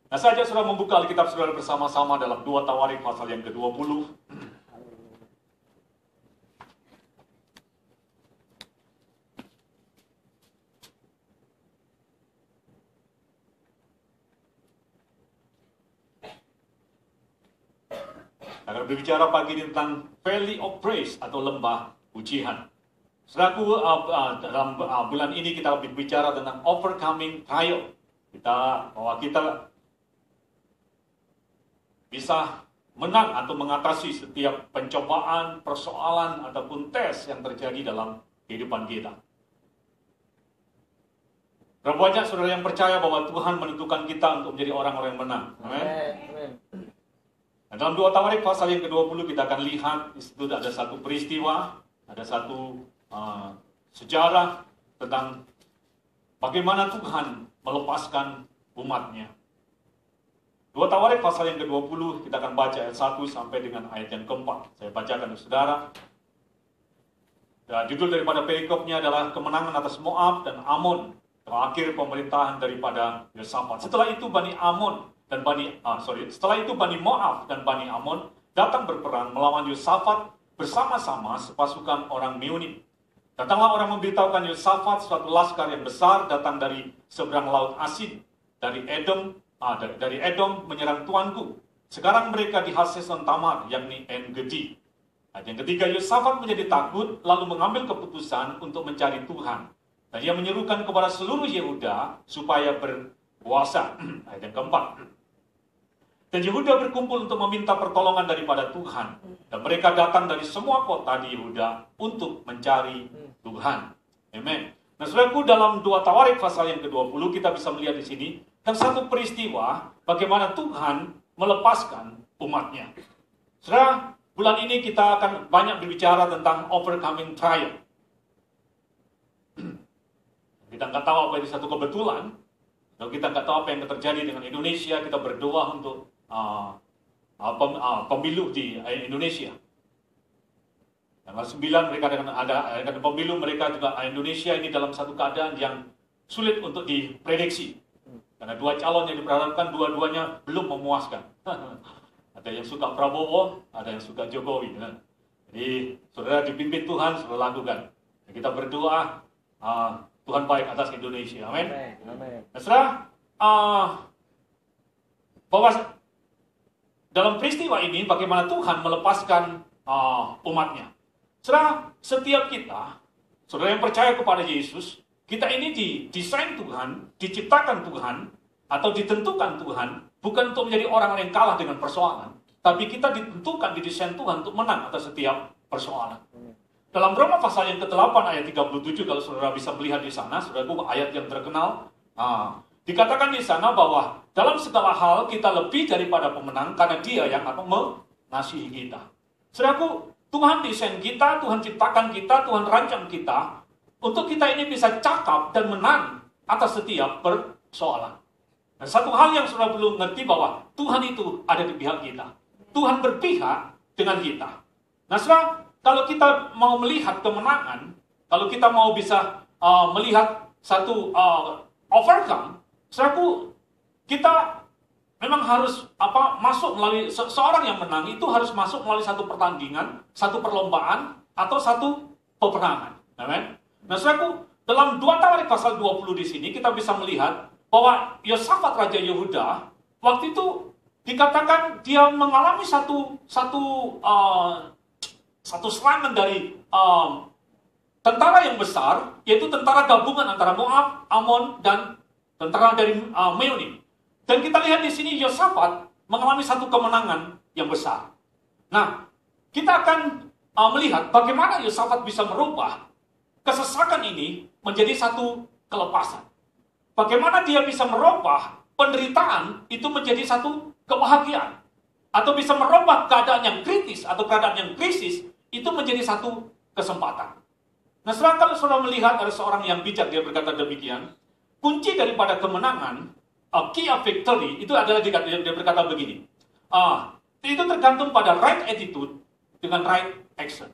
Nah, saya ajak saudara membuka Alkitab saudara bersama-sama dalam 2 Tawarik pasal yang ke-20. Akan berbicara pagi ini tentang Valley of Praise atau lembah pujian. Saudaraku, dalam bulan ini kita berbicara tentang overcoming trial. Bahwa kita bisa menang atau mengatasi setiap pencobaan, persoalan, ataupun tes yang terjadi dalam kehidupan kita. Berapa banyak saudara yang percaya bahwa Tuhan menentukan kita untuk menjadi orang-orang yang menang. Amin. Nah, dalam 2 Tawarik pasal yang ke-20 kita akan lihat di situ ada satu peristiwa, ada satu sejarah tentang bagaimana Tuhan melepaskan umatnya. 2 Tawarik pasal yang ke-20 kita akan baca ayat 1 sampai dengan ayat yang keempat. Saya bacakan untuk saudara. Dan judul daripada perikopnya adalah kemenangan atas Moab dan Amon, terakhir pemerintahan daripada Yosafat. Setelah itu Bani Moab dan Bani Amon datang berperang melawan Yosafat bersama-sama sepasukan orang Meuni. Datanglah orang memberitahukan Yosafat suatu laskar yang besar datang dari seberang laut Asin, dari Edom menyerang tuanku. Sekarang mereka di Haseson Tamar, yakni En-Gedi. Ayat yang ketiga, Yosafat menjadi takut lalu mengambil keputusan untuk mencari Tuhan. Dan ia menyerukan kepada seluruh Yehuda supaya berpuasa. Ayat yang keempat. Dan Yehuda berkumpul untuk meminta pertolongan daripada Tuhan. Dan mereka datang dari semua kota di Yehuda untuk mencari Tuhan. Amen. Nah, saudaraku, dalam 2 Tawarik pasal yang ke-20 kita bisa melihat di sini dan satu peristiwa bagaimana Tuhan melepaskan umatnya. Saudara, bulan ini kita akan banyak berbicara tentang overcoming trial. Kita nggak tahu apa itu satu kebetulan. Kalau kita nggak tahu apa yang terjadi dengan Indonesia, kita berdoa untuk pemilu di Indonesia. Tanggal 9 mereka ada pemilu, mereka juga Indonesia ini dalam satu keadaan yang sulit untuk diprediksi. Karena dua calon yang diperharapkan dua-duanya belum memuaskan. Ada yang suka Prabowo, ada yang suka Jokowi. Jadi saudara dipimpin Tuhan, saudara lakukan. Kita berdoa Tuhan baik atas Indonesia. Amin. Nah, saudara, bahwa dalam peristiwa ini bagaimana Tuhan melepaskan umatnya. Saudara, setiap kita, saudara yang percaya kepada Yesus, kita ini didesain Tuhan, diciptakan Tuhan, atau ditentukan Tuhan, bukan untuk menjadi orang yang kalah dengan persoalan, tapi kita ditentukan, didesain Tuhan untuk menang atas setiap persoalan. Dalam Roma pasal yang ke-8 ayat 37, kalau saudara bisa melihat di sana, saudara, ayat yang terkenal, dikatakan di sana bahwa dalam segala hal kita lebih daripada pemenang karena Dia yang akan mengasihi kita. Saudaraku, Tuhan desain kita, Tuhan ciptakan kita, Tuhan rancang kita untuk kita ini bisa cakap dan menang atas setiap persoalan. Nah, satu hal yang saudara perlu mengerti bahwa Tuhan itu ada di pihak kita. Tuhan berpihak dengan kita. Nah, saudara, kalau kita mau melihat kemenangan, kalau kita mau bisa melihat satu overcome, saudaraku, kita memang harus masuk melalui seorang yang menang itu harus masuk melalui satu pertandingan, satu perlombaan, atau satu peperangan. Amen. Nah, saudaraku, dalam 2 Tawarik pasal 20 di sini kita bisa melihat bahwa Yosafat Raja Yehuda waktu itu dikatakan dia mengalami satu serangan dari tentara yang besar, yaitu tentara gabungan antara Moab, Amon, dan tentara dari Meuni. Dan kita lihat di sini Yosafat mengalami satu kemenangan yang besar. Nah, kita akan melihat bagaimana Yosafat bisa merubah kesesakan ini menjadi satu kelepasan. Bagaimana dia bisa merubah penderitaan itu menjadi satu kebahagiaan. Atau bisa merubah keadaan yang kritis atau keadaan yang krisis itu menjadi satu kesempatan. Nah, kalau saudara melihat ada seorang yang bijak, dia berkata demikian, kunci daripada kemenangan, key of victory, itu adalah dia berkata begini, itu tergantung pada right attitude dengan right action.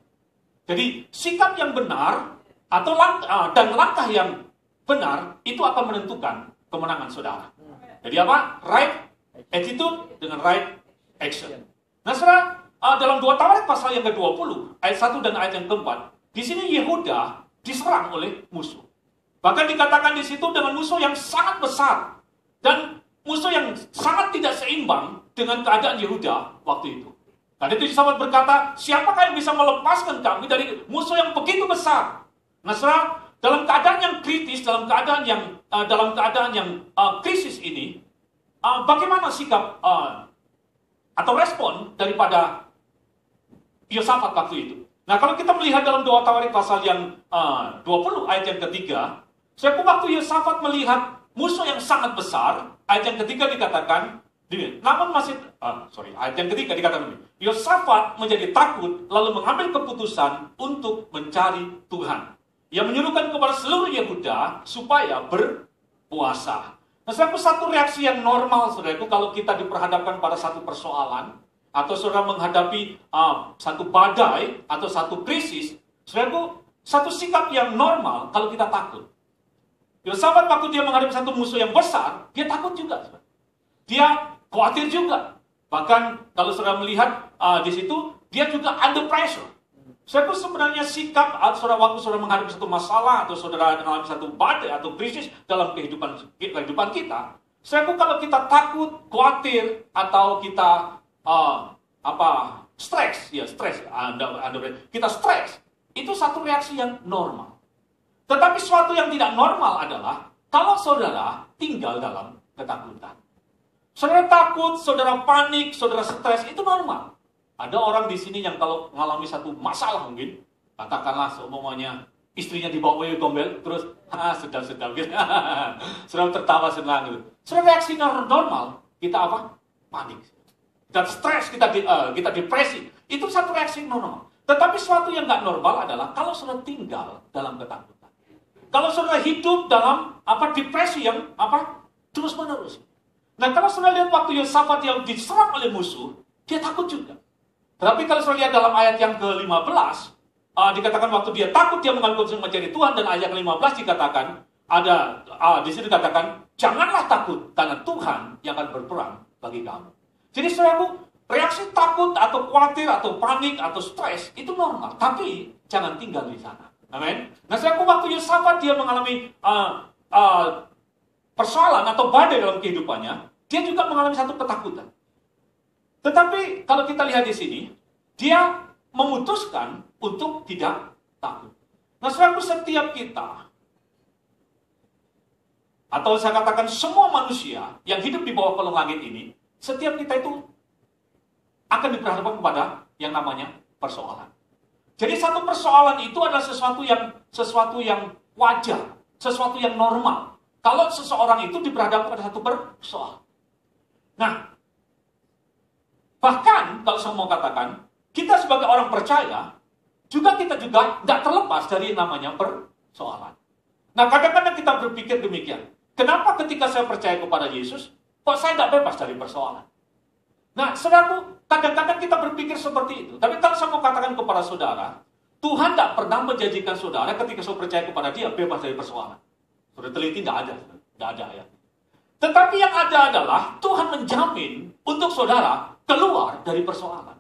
Jadi, sikap yang benar atau langkah yang benar itu akan menentukan kemenangan saudara. Jadi apa? Right attitude dengan right action. Nah, saudara, dalam 2 Tawarik pasal yang ke-20, ayat 1 dan ayat yang keempat, di sini Yehuda diserang oleh musuh. Bahkan dikatakan di situ dengan musuh yang sangat besar dan musuh yang sangat tidak seimbang dengan keadaan Yehuda waktu itu. Karena itu sahabat berkata, siapakah yang bisa melepaskan kami dari musuh yang begitu besar? Nah, saudara, dalam keadaan yang kritis, dalam keadaan yang krisis ini, bagaimana sikap atau respon daripada Yosafat waktu itu? Nah, kalau kita melihat dalam 2 Tawarik pasal yang 20 ayat yang ketiga, waktu Yosafat melihat musuh yang sangat besar, ayat yang ketiga dikatakan, ayat yang ketiga dikatakan, Yosafat menjadi takut lalu mengambil keputusan untuk mencari Tuhan. Ia menyuruhkan kepada seluruh Yehuda supaya berpuasa. Nah, satu reaksi yang normal, saudaraku, kalau kita diperhadapkan pada satu persoalan, atau saudara menghadapi satu badai, atau satu krisis, saudaraku, satu sikap yang normal kalau kita takut. Yosafat waktu dia menghadapi satu musuh yang besar, dia takut juga. Dia khawatir juga. Bahkan kalau saudara melihat di situ, dia juga under pressure. Saudara, sebenarnya sikap saudara waktu saudara menghadapi satu masalah atau saudara mengalami satu badai atau krisis dalam kehidupan kita, saudara, kalau kita takut, khawatir atau kita stres, kita stres, itu satu reaksi yang normal. Tetapi sesuatu yang tidak normal adalah kalau saudara tinggal dalam ketakutan. Saudara takut, saudara panik, saudara stres, itu normal. Ada orang di sini yang kalau mengalami satu masalah mungkin, katakanlah seumpamanya istrinya dibawa oleh gombel, terus sedang gitu. Saudara tertawa senang gitu. Saudara, reaksi normal, kita apa? Panik. Kita stres, kita depresi. Itu satu reaksi normal. Tetapi sesuatu yang nggak normal adalah kalau saudara tinggal dalam ketakutan. Kalau saudara hidup dalam depresi yang terus-menerus. Nah, kalau saudara lihat waktu Yosafat yang diserang oleh musuh, dia takut juga. Tapi kalau saudara lihat dalam ayat yang ke-15, dikatakan waktu dia takut, dia mengambil keputusan mencari Tuhan, dan ayat ke-15 dikatakan, di sini dikatakan, janganlah takut, karena Tuhan yang akan berperang bagi kamu. Jadi saudaraku, reaksi takut atau khawatir atau panik atau stres itu normal, tapi jangan tinggal di sana. Amin. Nah, saudaraku, waktu Yosafat dia mengalami persoalan atau badai dalam kehidupannya, dia juga mengalami satu ketakutan. Tetapi kalau kita lihat di sini, dia memutuskan untuk tidak takut. Nah, saudaraku, setiap kita, atau saya katakan semua manusia yang hidup di bawah kolong langit ini, setiap kita itu akan diperhadapkan kepada yang namanya persoalan. Jadi satu persoalan itu adalah sesuatu yang wajar, sesuatu yang normal. Kalau seseorang itu diperhadapkan pada satu persoalan. Nah, bahkan kalau saya mau katakan, kita sebagai orang percaya, kita juga tidak terlepas dari namanya persoalan. Nah, kadang-kadang kita berpikir demikian. Kenapa ketika saya percaya kepada Yesus, kok saya tidak bebas dari persoalan? Nah, saudaraku, kadang-kadang kita berpikir seperti itu. Tapi kalau saya mau katakan kepada saudara, Tuhan tidak pernah menjanjikan saudara ketika saudara percaya kepada Dia bebas dari persoalan. Saudara teliti, tidak ada ayat. Tetapi yang ada adalah Tuhan menjamin untuk saudara keluar dari persoalan.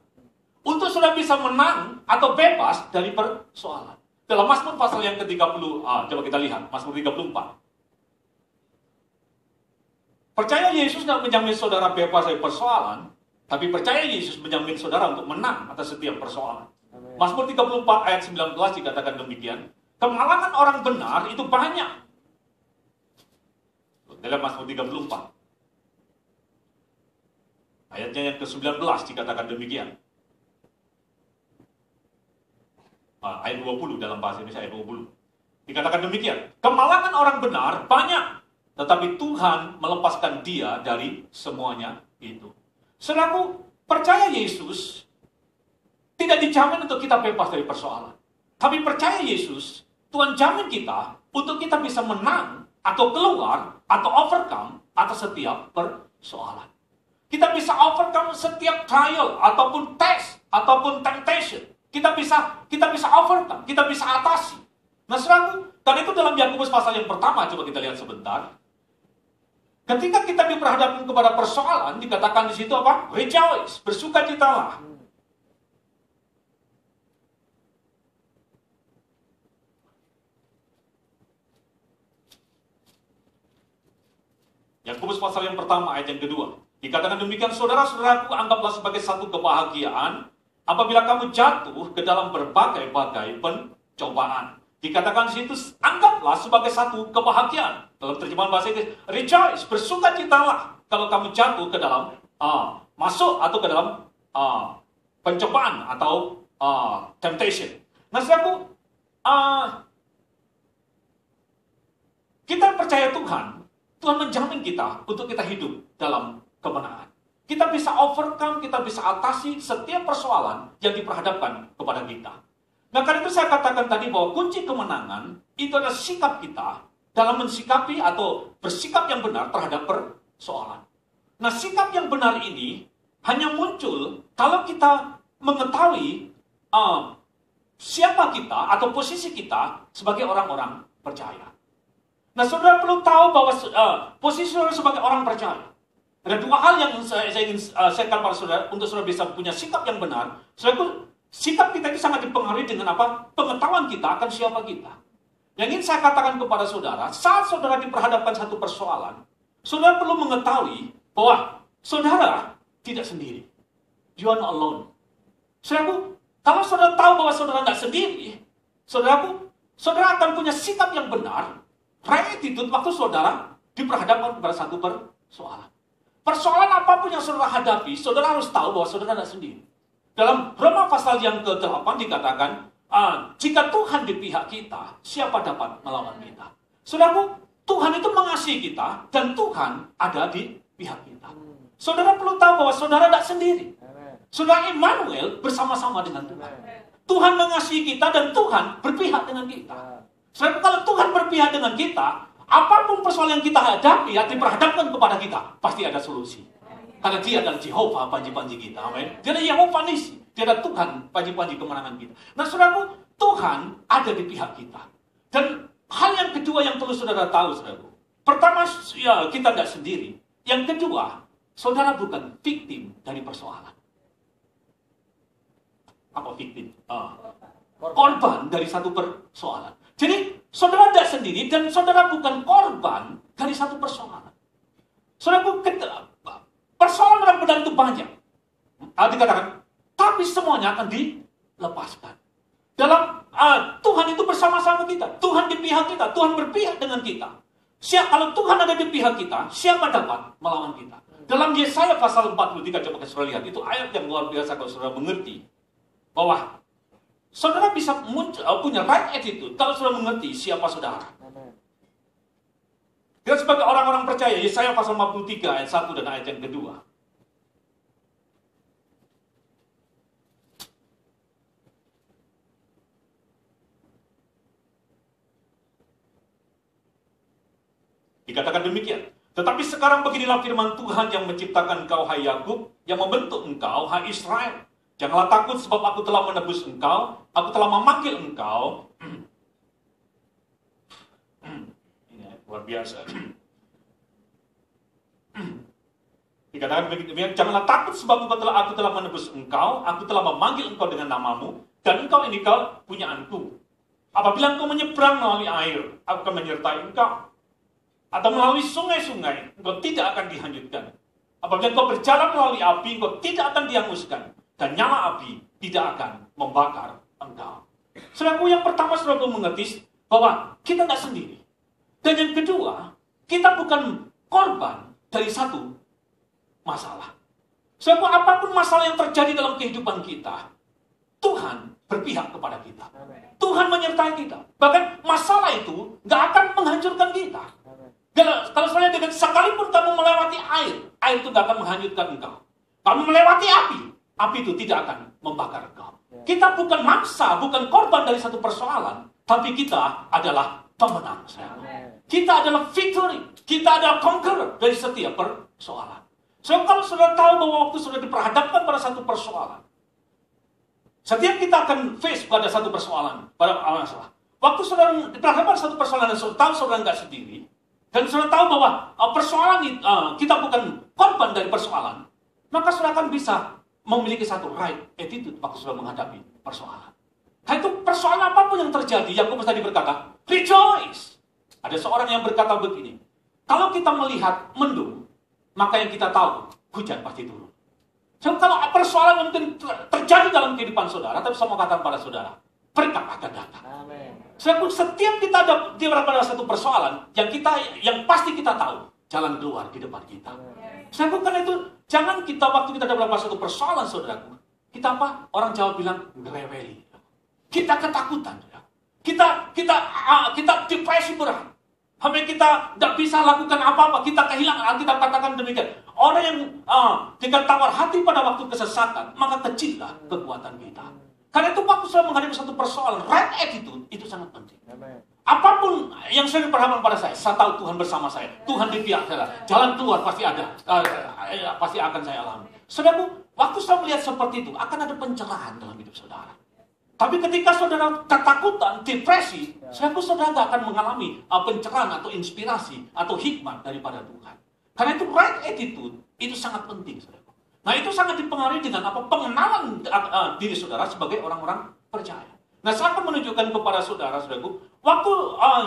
Untuk saudara bisa menang atau bebas dari persoalan. Dalam Mazmur pasal yang ke-30, coba kita lihat, Mazmur 34. Percaya Yesus tidak menjamin saudara bebas dari persoalan, tapi percaya Yesus menjamin saudara untuk menang atas setiap persoalan. Mazmur 34 ayat 19 dikatakan demikian, kemalangan orang benar itu banyak. Dalam Mazmur 34. Ayatnya yang ke-19 dikatakan demikian. Ayat 20 dalam bahasa Indonesia, ayat 20. Dikatakan demikian, kemalangan orang benar banyak, tetapi Tuhan melepaskan dia dari semuanya itu. Saudaraku, percaya Yesus tidak dijamin untuk kita bebas dari persoalan. Tapi percaya Yesus, Tuhan jamin kita untuk kita bisa menang atau keluar atau overcome atas setiap persoalan. Kita bisa overcome setiap trial ataupun test ataupun temptation. Kita bisa overcome, kita bisa atasi. Nah, saudaraku, karena itu dalam Yakobus pasal yang pertama, coba kita lihat sebentar. Ketika kita diperhadapkan kepada persoalan, dikatakan di situ apa? Rejoice, bersukacitalah. Yakobus pasal yang pertama ayat yang kedua. Dikatakan demikian, saudara-saudaraku, anggaplah sebagai satu kebahagiaan apabila kamu jatuh ke dalam berbagai-bagai pencobaan. Dikatakan di situ, anggaplah sebagai satu kebahagiaan. Dalam terjemahan bahasa Inggris, rejoice, bersukacitalah kalau kamu jatuh ke dalam masuk atau ke dalam pencobaan atau temptation. Nah, saudaraku, kita percaya Tuhan menjamin kita untuk kita hidup dalam kemenangan. Kita bisa overcome, kita bisa atasi setiap persoalan yang diperhadapkan kepada kita. Nah, karena itu saya katakan tadi bahwa kunci kemenangan itu adalah sikap kita dalam mensikapi atau bersikap yang benar terhadap persoalan. Nah, sikap yang benar ini hanya muncul kalau kita mengetahui siapa kita atau posisi kita sebagai orang-orang percaya. Nah, saudara perlu tahu bahwa posisi saudara sebagai orang percaya. Ada dua hal yang saya ingin sharekan pada saudara untuk saudara bisa punya sikap yang benar. Saudara, sikap kita ini sangat dipengaruhi dengan apa? Pengetahuan kita akan siapa kita. Yang ingin saya katakan kepada saudara, saat saudara diperhadapkan satu persoalan, saudara perlu mengetahui bahwa saudara tidak sendiri. You are not alone. Saudaraku, kalau saudara tahu bahwa saudara tidak sendiri, saudara akan punya sikap yang benar, right attitude waktu saudara diperhadapkan kepada satu persoalan. Persoalan apapun yang saudara hadapi, saudara harus tahu bahwa saudara tidak sendiri. Dalam Roma pasal yang ke-8 dikatakan, jika Tuhan di pihak kita, siapa dapat melawan kita? Saudaraku, Tuhan itu mengasihi kita, dan Tuhan ada di pihak kita. Saudara perlu tahu bahwa saudara tidak sendiri. Saudara Immanuel bersama-sama dengan Tuhan. Tuhan mengasihi kita, dan Tuhan berpihak dengan kita. Saudara, kalau Tuhan berpihak dengan kita, apapun persoalan yang kita hadapi, yang diperhadapkan kepada kita, pasti ada solusi. Karena dia adalah Jehovah panji-panji kita. Amin. Dia adalah Yehova Nisi. Dia adalah Tuhan panji-panji kemenangan kita. Nah, saudaraku, Tuhan ada di pihak kita. Dan hal yang kedua yang perlu saudara tahu, saudaraku. Pertama, ya, kita tidak sendiri. Yang kedua, saudara bukan victim dari persoalan. Apa victim? Korban dari satu persoalan. Jadi, saudara tidak sendiri dan saudara bukan korban dari satu persoalan. Saudara, persoalan yang benar itu banyak. Dikatakan, tapi semuanya akan dilepaskan. Dalam Tuhan itu bersama-sama kita. Tuhan di pihak kita. Tuhan berpihak dengan kita. Kalau Tuhan ada di pihak kita, siapa dapat melawan kita? Dalam Yesaya pasal 43, coba saudara lihat. Itu ayat yang luar biasa kalau saudara mengerti. Bahwa saudara bisa punya right attitude kalau saudara mengerti siapa saudara. Kita sebagai orang-orang percaya, Yesaya pasal 53 ayat 1 dan ayat yang kedua. Dikatakan demikian. Tetapi sekarang beginilah firman Tuhan yang menciptakan engkau, hai Yakub, yang membentuk engkau, hai Israel. Janganlah takut sebab aku telah menebus engkau, aku telah memanggil engkau. Ini luar biasa. Dikatakan demikian, janganlah takut sebab aku telah menebus engkau, aku telah memanggil engkau dengan namamu, dan engkau ini kau punyaanku. Apabila engkau menyeberang melalui air, aku akan menyertai engkau. Atau melalui sungai-sungai, engkau tidak akan dihanyutkan. Apabila engkau berjalan melalui api, engkau tidak akan dihanguskan. Dan nyala api tidak akan membakar engkau. Saudaraku, yang pertama saudara perlu mengerti bahwa kita tidak sendiri. Dan yang kedua, kita bukan korban dari satu masalah. Saudaraku, apapun masalah yang terjadi dalam kehidupan kita, Tuhan berpihak kepada kita. Tuhan menyertai kita. Bahkan masalah itu nggak akan menghancurkan kita. Kalau saudara dengan sekalipun kamu melewati air itu nggak akan menghanyutkan engkau. Kamu melewati api itu tidak akan membakar engkau. Kita bukan mangsa, bukan korban dari satu persoalan, tapi kita adalah pemenang. Kita adalah victory. Kita adalah conqueror dari setiap persoalan. So, kalau saudara tahu bahwa waktu saudara diperhadapkan pada satu persoalan, setiap kita akan face pada satu persoalan, pada masalah. Waktu saudara diperhadapkan pada satu persoalan dan saudara tahu saudara nggak sendiri, dan saudara tahu bahwa persoalan kita bukan korban dari persoalan, maka saudara akan bisa memiliki satu right attitude waktu saudara menghadapi persoalan. Nah, itu persoalan apapun yang terjadi, Yakobus tadi berkata, rejoice. Ada seorang yang berkata begini, kalau kita melihat mendung, maka yang kita tahu, hujan pasti turun. So, kalau persoalan mungkin terjadi dalam kehidupan saudara, tapi saya mau katakan pada saudara, berkat akan datang. Amen. Setiap kita ada pada satu persoalan, yang pasti kita tahu, jalan keluar di depan kita. Saya karena itu, jangan kita waktu kita ada pada satu persoalan, saudaraku, kita apa? Orang Jawa bilang, ngereweli. Kita ketakutan. Kita depresi berat. Sampai kita tidak bisa lakukan apa-apa. Kita kehilangan. Kita katakan demikian. Orang yang jika tawar hati pada waktu kesesatan, maka kecillah kekuatan kita. Karena itu waktu saya menghadapi satu persoalan, right attitude, itu sangat penting. Apapun yang saya diperhatikan pada saya tahu Tuhan bersama saya. Tuhan di pihak saya. Jalan keluar pasti ada. Pasti akan saya alami. Saudaraku, waktu saya melihat seperti itu, akan ada pencerahan dalam hidup saudara. Tapi ketika saudara ketakutan, depresi, saudara tidak akan mengalami pencerahan atau inspirasi atau hikmat daripada Tuhan. Karena itu right attitude itu sangat penting, saudara. Nah, itu sangat dipengaruhi dengan pengenalan diri saudara sebagai orang-orang percaya. Nah, saya akan menunjukkan kepada saudara-saudaraku, waktu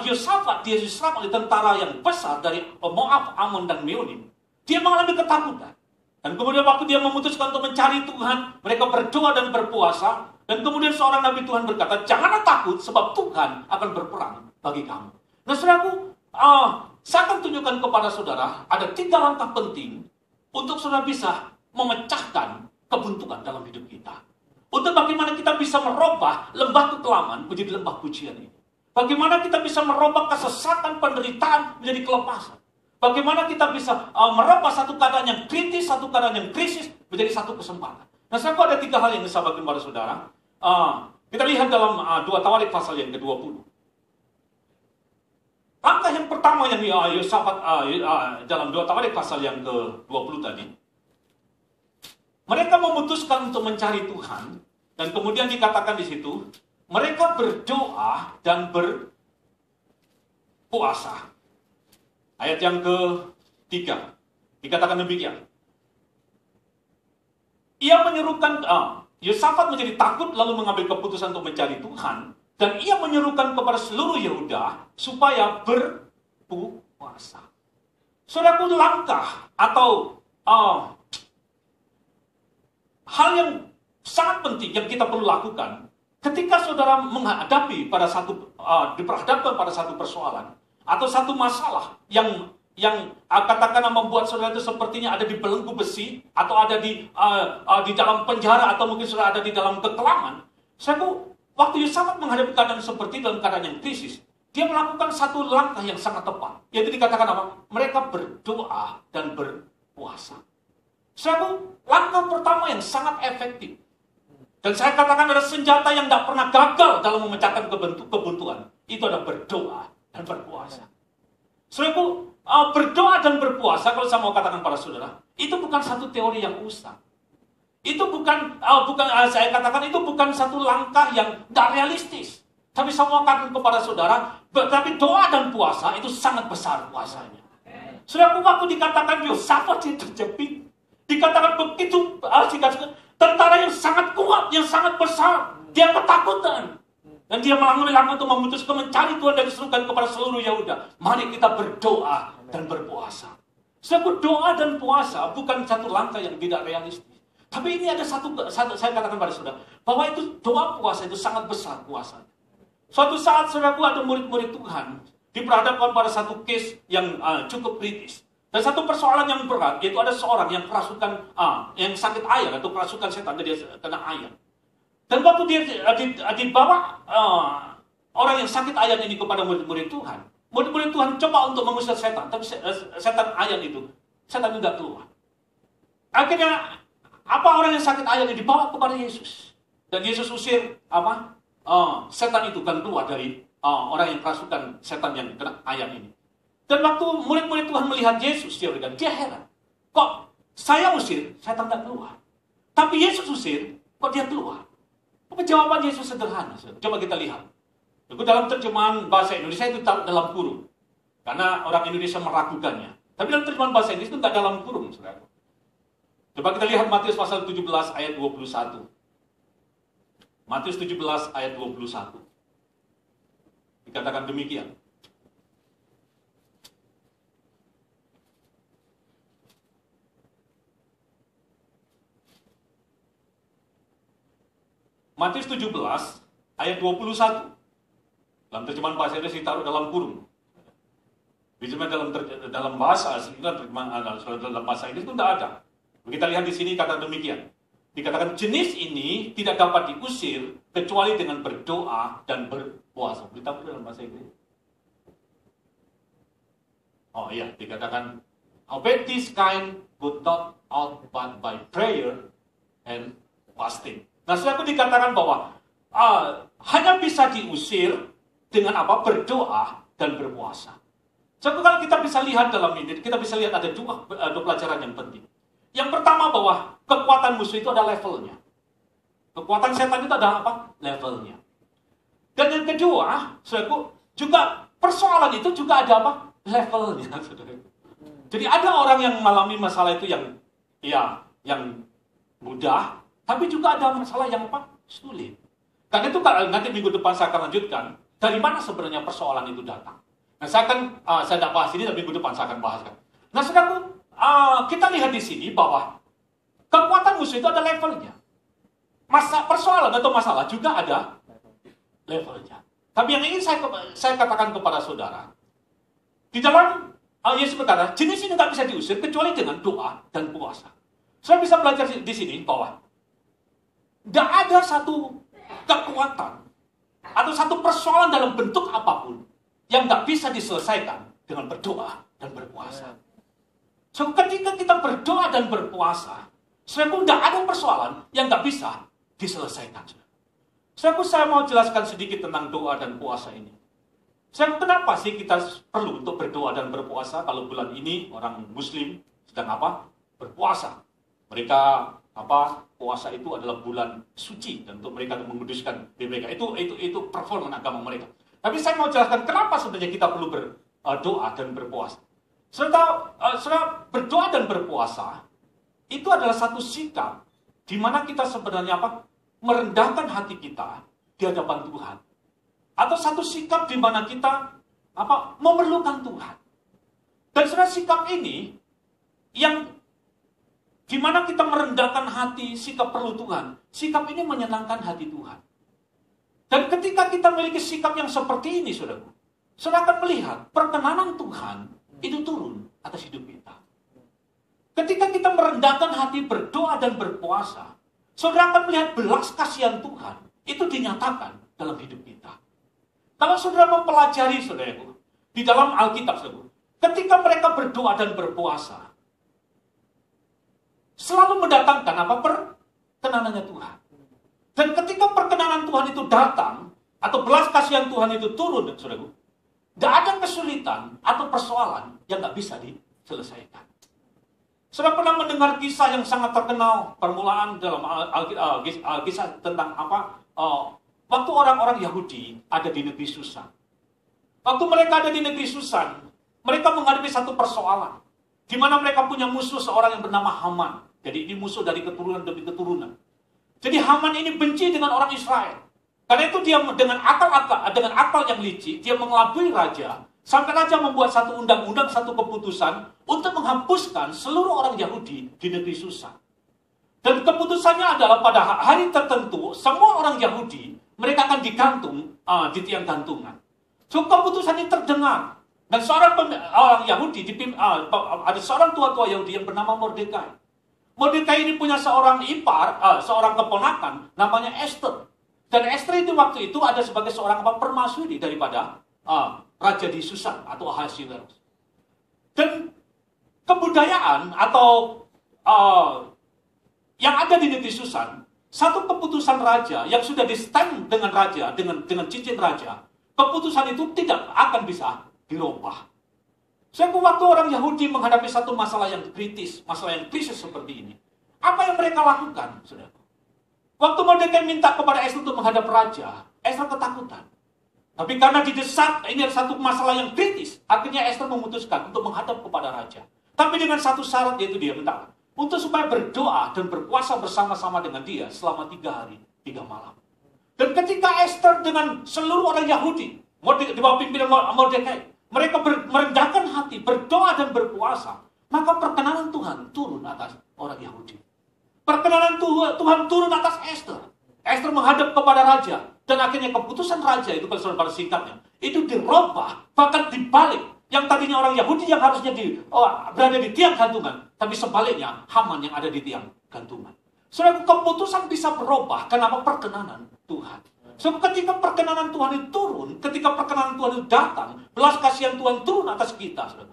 Yosafat, dia diserang oleh tentara yang besar dari Moab, Ammon, dan Meonim, dia mengalami ketakutan. Dan kemudian waktu dia memutuskan untuk mencari Tuhan, mereka berdoa dan berpuasa. Dan kemudian seorang Nabi Tuhan berkata, janganlah takut sebab Tuhan akan berperang bagi kamu. Nah, saudaraku, saya akan tunjukkan kepada saudara, ada 3 langkah penting untuk saudara bisa memecahkan kebuntuan dalam hidup kita. Untuk bagaimana kita bisa merubah lembah kekelaman menjadi lembah pujian ini. Bagaimana kita bisa merubah kesesatan, penderitaan menjadi kelepasan. Bagaimana kita bisa merubah satu keadaan yang kritis, satu keadaan yang krisis menjadi satu kesempatan. Nah, saya ada 3 hal yang saya bagikan kepada saudara. Kita lihat dalam 2 Tawarik pasal yang ke-20. Langkah yang pertama yang Yosafat dalam 2 Tawarik pasal yang ke-20 tadi, mereka memutuskan untuk mencari Tuhan, dan kemudian dikatakan di situ, mereka berdoa dan berpuasa. Ayat yang ke-3 dikatakan demikian. Ia menyerukan Yosafat menjadi takut lalu mengambil keputusan untuk mencari Tuhan, dan ia menyerukan kepada seluruh Yehuda supaya berpuasa. Saudaraku, langkah atau hal yang sangat penting yang kita perlu lakukan ketika saudara menghadapi diperhadapkan pada satu persoalan atau satu masalah yang katakanlah membuat saudara itu sepertinya ada di belenggu besi atau ada di dalam penjara atau mungkin saudara ada di dalam kekelaman. Waktu Yosafat menghadapi keadaan seperti dalam keadaan yang krisis, dia melakukan satu langkah yang sangat tepat. Yaitu dikatakan apa? Mereka berdoa dan berpuasa. Langkah pertama yang sangat efektif. Dan saya katakan ada senjata yang tidak pernah gagal dalam memecahkan kebuntuan. Itu adalah berdoa dan berpuasa. Berdoa dan berpuasa, kalau saya mau katakan pada saudara, itu bukan satu teori yang usang. Itu saya katakan itu bukan satu langkah yang tidak realistis. Tapi saya mau katakan kepada saudara, tapi doa dan puasa itu sangat besar kuasanya. Saudara, waktu dikatakan Yosafat dia terjepit, dikatakan begitu, tentara yang sangat kuat, yang sangat besar, dia ketakutan. Dan dia melalui langkah untuk memutuskan mencari Tuhan dan diserukan kepada seluruh Yehuda. Mari kita berdoa dan berpuasa. Sebab doa dan puasa bukan satu langkah yang tidak realistis. Tapi ini ada satu saya katakan pada saudara, bahwa itu doa puasa itu sangat besar kuasanya. Suatu saat saudaraku ada murid-murid Tuhan diperhadapkan pada satu case yang cukup kritis. Dan satu persoalan yang berat, yaitu ada seorang yang kerasukan, yang sakit ayan atau kerasukan setan, dia kena ayan. Dan waktu dia dibawa orang yang sakit ayan ini kepada murid-murid Tuhan, murid-murid Tuhan coba untuk mengusir setan, tapi setan ayan itu, setan tidak keluar. Akhirnya, orang yang sakit ayan ini dibawa kepada Yesus. Dan Yesus usir, setan itu kan keluar dari orang yang kerasukan setan yang kena ayan ini. Dan waktu murid-murid Tuhan melihat Yesus, dia heran. Kok saya usir, setan tidak keluar. Tapi Yesus usir, kok dia keluar? Jawaban Yesus sederhana. Coba kita lihat. Dalam terjemahan bahasa Indonesia itu dalam kurung. Karena orang Indonesia meragukannya. Tapi dalam terjemahan bahasa Inggris itu nggak dalam kurung, saudara. Coba kita lihat Matius pasal 17 ayat 21. Matius 17 ayat 21. Dikatakan demikian. Matius 17 ayat 21. Dalam terjemahan bahasa Inggris ditaruh dalam kurung. Biasanya dalam bahasa asli, dalam bahasa Inggris itu tidak ada. Kita lihat di sini kata demikian. Dikatakan jenis ini tidak dapat diusir kecuali dengan berdoa dan berpuasa. Beritahu dalam bahasa Inggris. Oh iya, dikatakan obey this kind would not out but by prayer and fasting. Nah, setelah itu dikatakan bahwa hanya bisa diusir dengan apa? Berdoa dan berpuasa. So, kalau kita bisa lihat dalam ini, kita bisa lihat ada dua pelajaran yang penting. Yang pertama bahwa kekuatan musuh itu ada levelnya. Kekuatan setan itu ada apa? Levelnya. Dan yang kedua, saudaraku, juga persoalan itu juga ada apa? Levelnya, saudaraku. Jadi ada orang yang mengalami masalah itu yang mudah, tapi juga ada masalah yang apa? Sulit. Karena itu nanti minggu depan saya akan lanjutkan dari mana sebenarnya persoalan itu datang. Nah, saya tidak bahas ini, tapi minggu depan saya akan bahaskan. Nah, saudaraku, kita lihat di sini bahwa kekuatan musuh itu ada levelnya. Persoalan atau masalah juga ada levelnya. Tapi yang ingin saya katakan kepada saudara, di dalam Yesus berkata, jenis ini tidak bisa diusir kecuali dengan doa dan puasa. Saya bisa belajar di sini bahwa tidak ada satu kekuatan atau satu persoalan dalam bentuk apapun yang tidak bisa diselesaikan dengan berdoa dan berpuasa. So, ketika kita berdoa dan berpuasa, sebenarnya tidak ada persoalan yang tidak bisa diselesaikan. Saya mau jelaskan sedikit tentang doa dan puasa ini. Kenapa sih kita perlu untuk berdoa dan berpuasa kalau bulan ini orang Muslim sedang apa? Berpuasa. Mereka puasa itu adalah bulan suci dan untuk mereka menguduskan diri mereka. Itu performa agama mereka. Tapi saya mau jelaskan kenapa sebenarnya kita perlu berdoa dan berpuasa. Setelah berdoa dan berpuasa itu adalah satu sikap di mana kita sebenarnya merendahkan hati kita di hadapan Tuhan. Atau satu sikap di mana kita memerlukan Tuhan. Dan sebenarnya sikap ini yang di mana kita merendahkan hati, sikap perlu Tuhan. Sikap ini menyenangkan hati Tuhan. Dan ketika kita memiliki sikap yang seperti ini, saudara akan melihat perkenanan Tuhan itu turun atas hidup kita. Ketika kita merendahkan hati, berdoa dan berpuasa, saudara akan melihat belas kasihan Tuhan itu dinyatakan dalam hidup kita. Kalau saudara mempelajari, saudaraku, di dalam Alkitab, saudara, ketika mereka berdoa dan berpuasa, selalu mendatangkan perkenanannya Tuhan. Dan ketika perkenanan Tuhan itu datang, atau belas kasihan Tuhan itu turun, saudaraku, tidak ada kesulitan atau persoalan yang tidak bisa diselesaikan. Saudara pernah mendengar kisah yang sangat terkenal, permulaan dalam kisah tentang waktu orang-orang Yahudi ada di negeri Susan. Waktu mereka ada di negeri Susan, mereka menghadapi satu persoalan, di mana mereka punya musuh seorang yang bernama Haman. Jadi ini musuh dari keturunan demi keturunan. Jadi Haman ini benci dengan orang Israel. Karena itu dia dengan akal yang licik, dia mengelabui raja, sampai raja membuat satu undang-undang, satu keputusan untuk menghapuskan seluruh orang Yahudi di negeri Susan. Dan keputusannya adalah pada hari tertentu, semua orang Yahudi, mereka akan digantung di tiang gantungan. So, keputusan ini terdengar. Dan seorang orang Yahudi, ada seorang tua-tua Yahudi yang bernama Mordekai. Mordekai ini punya seorang ipar, seorang keponakan, namanya Esther. Dan Esther itu waktu itu ada sebagai seorang permaisuri daripada raja di Susan atau Ahasuerus. Dan kebudayaan atau yang ada di negeri Susan, satu keputusan raja yang sudah di-stamp dengan raja, dengan cincin raja, keputusan itu tidak akan bisa dirubah. Waktu orang Yahudi menghadapi satu masalah yang kritis, masalah yang krisis seperti ini, apa yang mereka lakukan, saudara? Waktu Mordekai minta kepada Esther untuk menghadap raja, Esther ketakutan. Tapi karena didesak, ini ada satu masalah yang kritis. Akhirnya Esther memutuskan untuk menghadap kepada raja. Tapi dengan satu syarat, yaitu dia minta untuk supaya berdoa dan berpuasa bersama-sama dengan dia selama 3 hari, 3 malam. Dan ketika Esther dengan seluruh orang Yahudi, di bawah pimpinan Mordekai, mereka merendahkan hati, berdoa dan berpuasa, maka perkenanan Tuhan turun atas orang Yahudi. Perkenanan Tuhan turun atas Esther. Esther menghadap kepada raja. Dan akhirnya keputusan raja itu, kalau saudara singkatnya, itu dirubah, bahkan dibalik. Yang tadinya orang Yahudi yang harusnya berada di tiang gantungan, tapi sebaliknya Haman yang ada di tiang gantungan. Saudara, keputusan bisa berubah karena perkenanan Tuhan. So, ketika perkenanan Tuhan itu turun, ketika perkenanan Tuhan itu datang, belas kasihan Tuhan turun atas kita, saudara.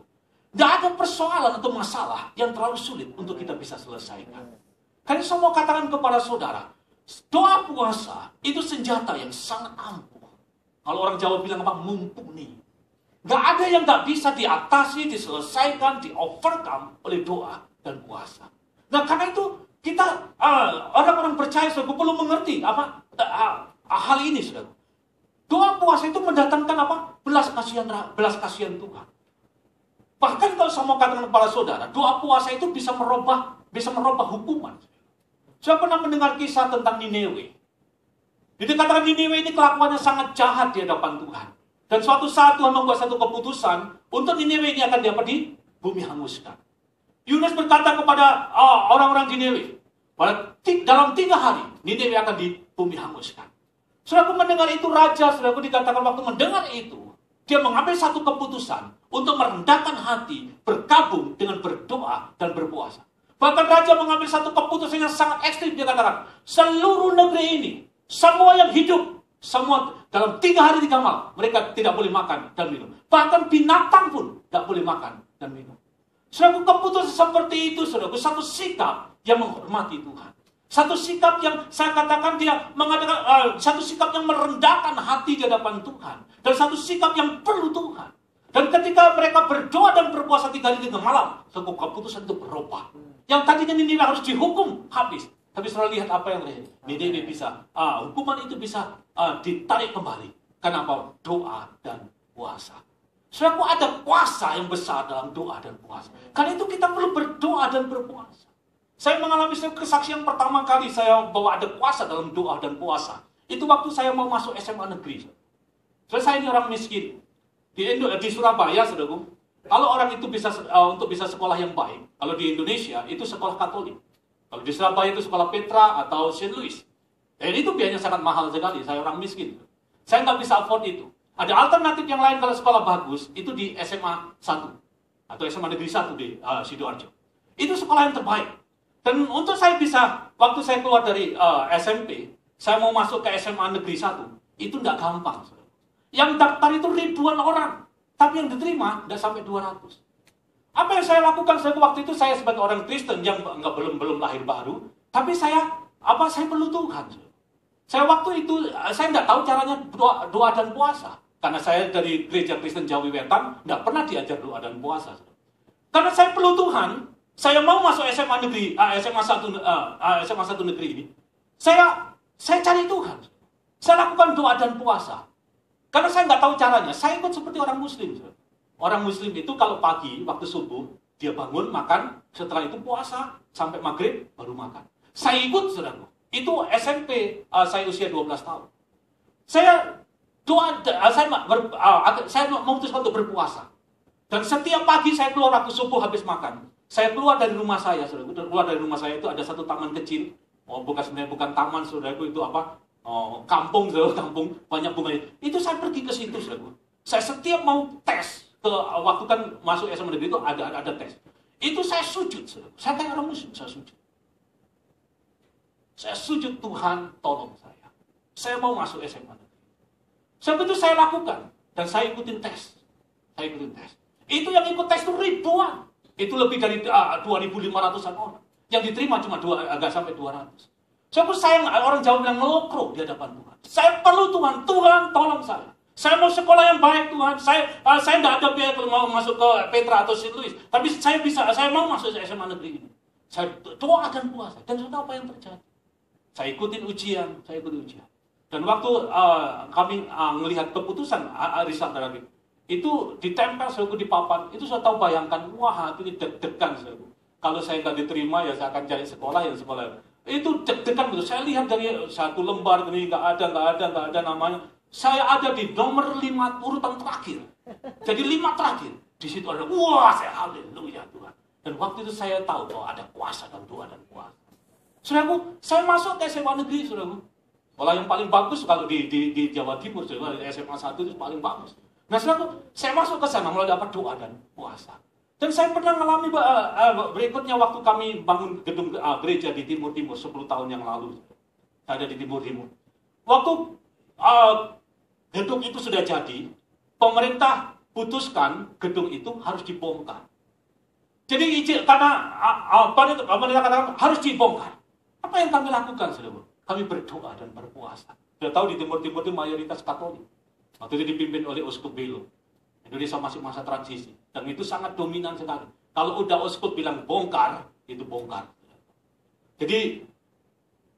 Tidak ada persoalan atau masalah yang terlalu sulit untuk kita bisa selesaikan. Karena saya mau katakan kepada saudara, doa puasa itu senjata yang sangat ampuh. Kalau orang Jawa bilang apa? Mumpuni. Gak ada yang gak bisa diatasi, diselesaikan, di-overcome oleh doa dan puasa. Nah, karena itu kita orang-orang percaya saudara perlu mengerti apa hal ini, saudara. Doa puasa itu mendatangkan apa? Belas kasihan Tuhan. Bahkan kalau saya mau katakan kepada saudara, doa puasa itu bisa merubah hukuman. Saya pernah mendengar kisah tentang Nineveh. Jadi dikatakan Nineveh ini kelakuannya sangat jahat di hadapan Tuhan. Dan suatu saat Tuhan membuat satu keputusan untuk Nineveh ini akan di bumi hanguskan. Yunus berkata kepada orang-orang Nineveh, dalam 3 hari Nineveh akan di bumi hanguskan. Saudaraku mendengar itu, raja, saudaraku dikatakan waktu mendengar itu, dia mengambil satu keputusan untuk merendahkan hati, bergabung dengan berdoa dan berpuasa. Bahkan raja mengambil satu keputusan yang sangat ekstrim. Dia katakan, seluruh negeri ini, semua yang hidup, semua dalam 3 hari 3 malam, mereka tidak boleh makan dan minum. Bahkan binatang pun tidak boleh makan dan minum. Saudaraku, keputusan seperti itu, saudaraku, satu sikap yang menghormati Tuhan. Satu sikap yang saya katakan dia mengatakan, satu sikap yang merendahkan hati di hadapan Tuhan. Dan satu sikap yang perlu Tuhan. Dan ketika mereka berdoa dan berpuasa 3 hari 3 malam, satu keputusan itu berubah. Yang tadinya Nineveh harus dihukum habis. Tapi setelah lihat apa yang terjadi, Nineveh bisa, hukuman itu bisa ditarik kembali. Karena apa? Doa dan puasa. Saudaraku, ada kuasa yang besar dalam doa dan puasa. Karena itu kita perlu berdoa dan berpuasa. Saya mengalami kesaksian pertama kali saya bahwa ada kuasa dalam doa dan puasa. Itu waktu saya mau masuk SMA negeri. Saya ini orang miskin. Di Surabaya, saudaraku, kalau orang itu bisa untuk bisa sekolah yang baik, kalau di Indonesia itu sekolah Katolik. Kalau di Surabaya itu sekolah Petra atau Saint Louis. Dan itu biayanya sangat mahal sekali, saya orang miskin. Saya nggak bisa afford itu. Ada alternatif yang lain kalau sekolah bagus, itu di SMA 1. Atau SMA Negeri 1 di Sidoarjo. Itu sekolah yang terbaik. Dan untuk saya bisa, waktu saya keluar dari SMP, saya mau masuk ke SMA Negeri 1, itu nggak gampang. Yang daftar itu ribuan orang. Tapi yang diterima tidak sampai 200. Apa yang saya lakukan waktu itu, saya sebagai orang Kristen yang belum lahir baru, tapi saya perlu Tuhan. Saya waktu itu saya tidak tahu caranya doa dan puasa, karena saya dari gereja Kristen Jawi Wetan tidak pernah diajar doa dan puasa. Karena saya perlu Tuhan, saya mau masuk SMA negeri, SMA 1 negeri ini. Saya cari Tuhan. Saya lakukan doa dan puasa. Karena saya nggak tahu caranya, saya ikut seperti orang Muslim. Orang Muslim itu kalau pagi, waktu subuh, dia bangun, makan, setelah itu puasa, sampai maghrib, baru makan. Saya ikut, saudaraku. Itu SMP, saya usia 12 tahun. Saya memutuskan untuk berpuasa. Dan setiap pagi saya keluar waktu subuh habis makan. Saya keluar dari rumah saya, saudaraku. Keluar dari rumah saya itu ada satu taman kecil. Bukan taman, saudaraku, itu apa? Kampung, banyak bunganya. Itu saya pergi ke situ, saudaraku. Saya setiap mau tes, waktu kan masuk SMA negeri itu ada tes. Itu saya sujud, saudaraku. Saya kayak orang Muslim, saya sujud. Saya sujud, Tuhan tolong saya. Saya mau masuk SMA negeri. Sebab itu saya lakukan. Dan saya ikutin tes. Itu yang ikut tes itu ribuan. Itu lebih dari 2.500-an orang. Yang diterima cuma agak sampai 200. Sebab saya orang Jawa bilang ngelokro di hadapan Tuhan. Saya perlu Tuhan. Tuhan tolong saya. Saya mau sekolah yang baik, Tuhan. Saya tidak ada biaya kalau mau masuk ke Petra atau Saint Louis. Tapi saya mau masuk ke SMA negeri ini. Saya doa dan puasa. Dan sudah apa yang terjadi? Saya ikutin ujian. Dan waktu kami melihat keputusan Arisa terakhir, itu ditempel saudaraku di papan, itu saya tahu bayangkan, wah itu deg-degan saudaraku. Kalau saya nggak diterima ya saya akan cari sekolah yang sekolah. Itu deg-degan betul. Saya lihat dari satu lembar ini nggak ada namanya. Saya ada di nomor 5 urutan terakhir. Jadi 5 terakhir. Di situ ada, wah saya haleluya Tuhan. Dan waktu itu saya tahu bahwa ada kuasa dan doa dan puasa. Saudaraku, saya masuk ke SMA negeri, saudaraku. Sekolah yang paling bagus kalau di Jawa Timur, saudara, SMA 1 itu paling bagus. Nah, saudaraku, saya masuk ke sana mulai dapat doa dan puasa. Dan saya pernah mengalami berikutnya waktu kami bangun gedung gereja di Timur-Timur 10 tahun yang lalu. Saya ada di Timur-Timur. Waktu gedung itu sudah jadi, pemerintah putuskan gedung itu harus dibongkar. Jadi karena pemerintah katakan harus dibongkar. Apa yang kami lakukan, saudara? Kami berdoa dan berpuasa. Sudah tahu di Timur-Timur itu mayoritas Katolik. Waktu itu dipimpin oleh Uskup Belo. Indonesia masih masa transisi. Dan itu sangat dominan sekali. Kalau udah Uskup bilang bongkar, itu bongkar. Jadi,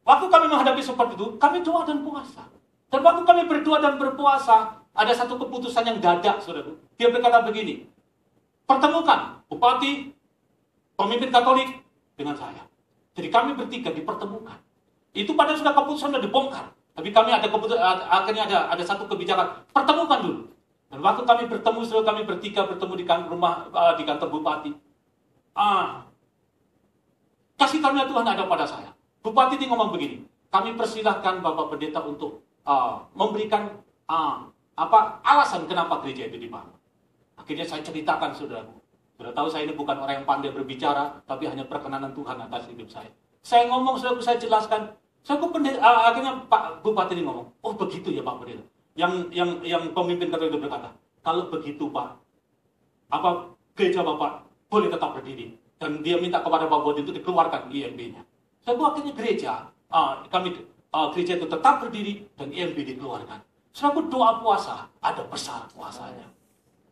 waktu kami menghadapi seperti itu, kami doa dan puasa. Dan waktu kami berdoa dan berpuasa, ada satu keputusan yang dadak, saudara. Dia berkata begini, pertemukan bupati, pemimpin Katolik dengan saya. Jadi kami bertiga dipertemukan. Itu padahal sudah keputusan sudah dibongkar. Tapi kami ada akhirnya ada satu kebijakan, pertemukan dulu. Dan waktu kami bertemu, saudara, kami bertiga bertemu di kantor bupati. Kasih karunia Tuhan ada pada saya. Bupati ini ngomong begini, kami persilahkan Bapak Pendeta untuk memberikan alasan kenapa gereja itu dibangun. Akhirnya saya ceritakan, saudaraku. Sudah tahu saya ini bukan orang yang pandai berbicara, tapi hanya perkenanan Tuhan atas hidup saya. Saya ngomong, saudaraku, saya jelaskan. Akhirnya Pak Bupati ini ngomong, oh begitu ya Pak Pendeta. Yang pemimpin Katolik itu berkata, kalau begitu Pak, gereja Bapak boleh tetap berdiri. Dan dia minta kepada Pak Bupati itu dikeluarkan IMB-nya. Saya akhirnya gereja itu tetap berdiri dan IMB dikeluarkan. Saudaraku, doa puasa, ada besar puasanya.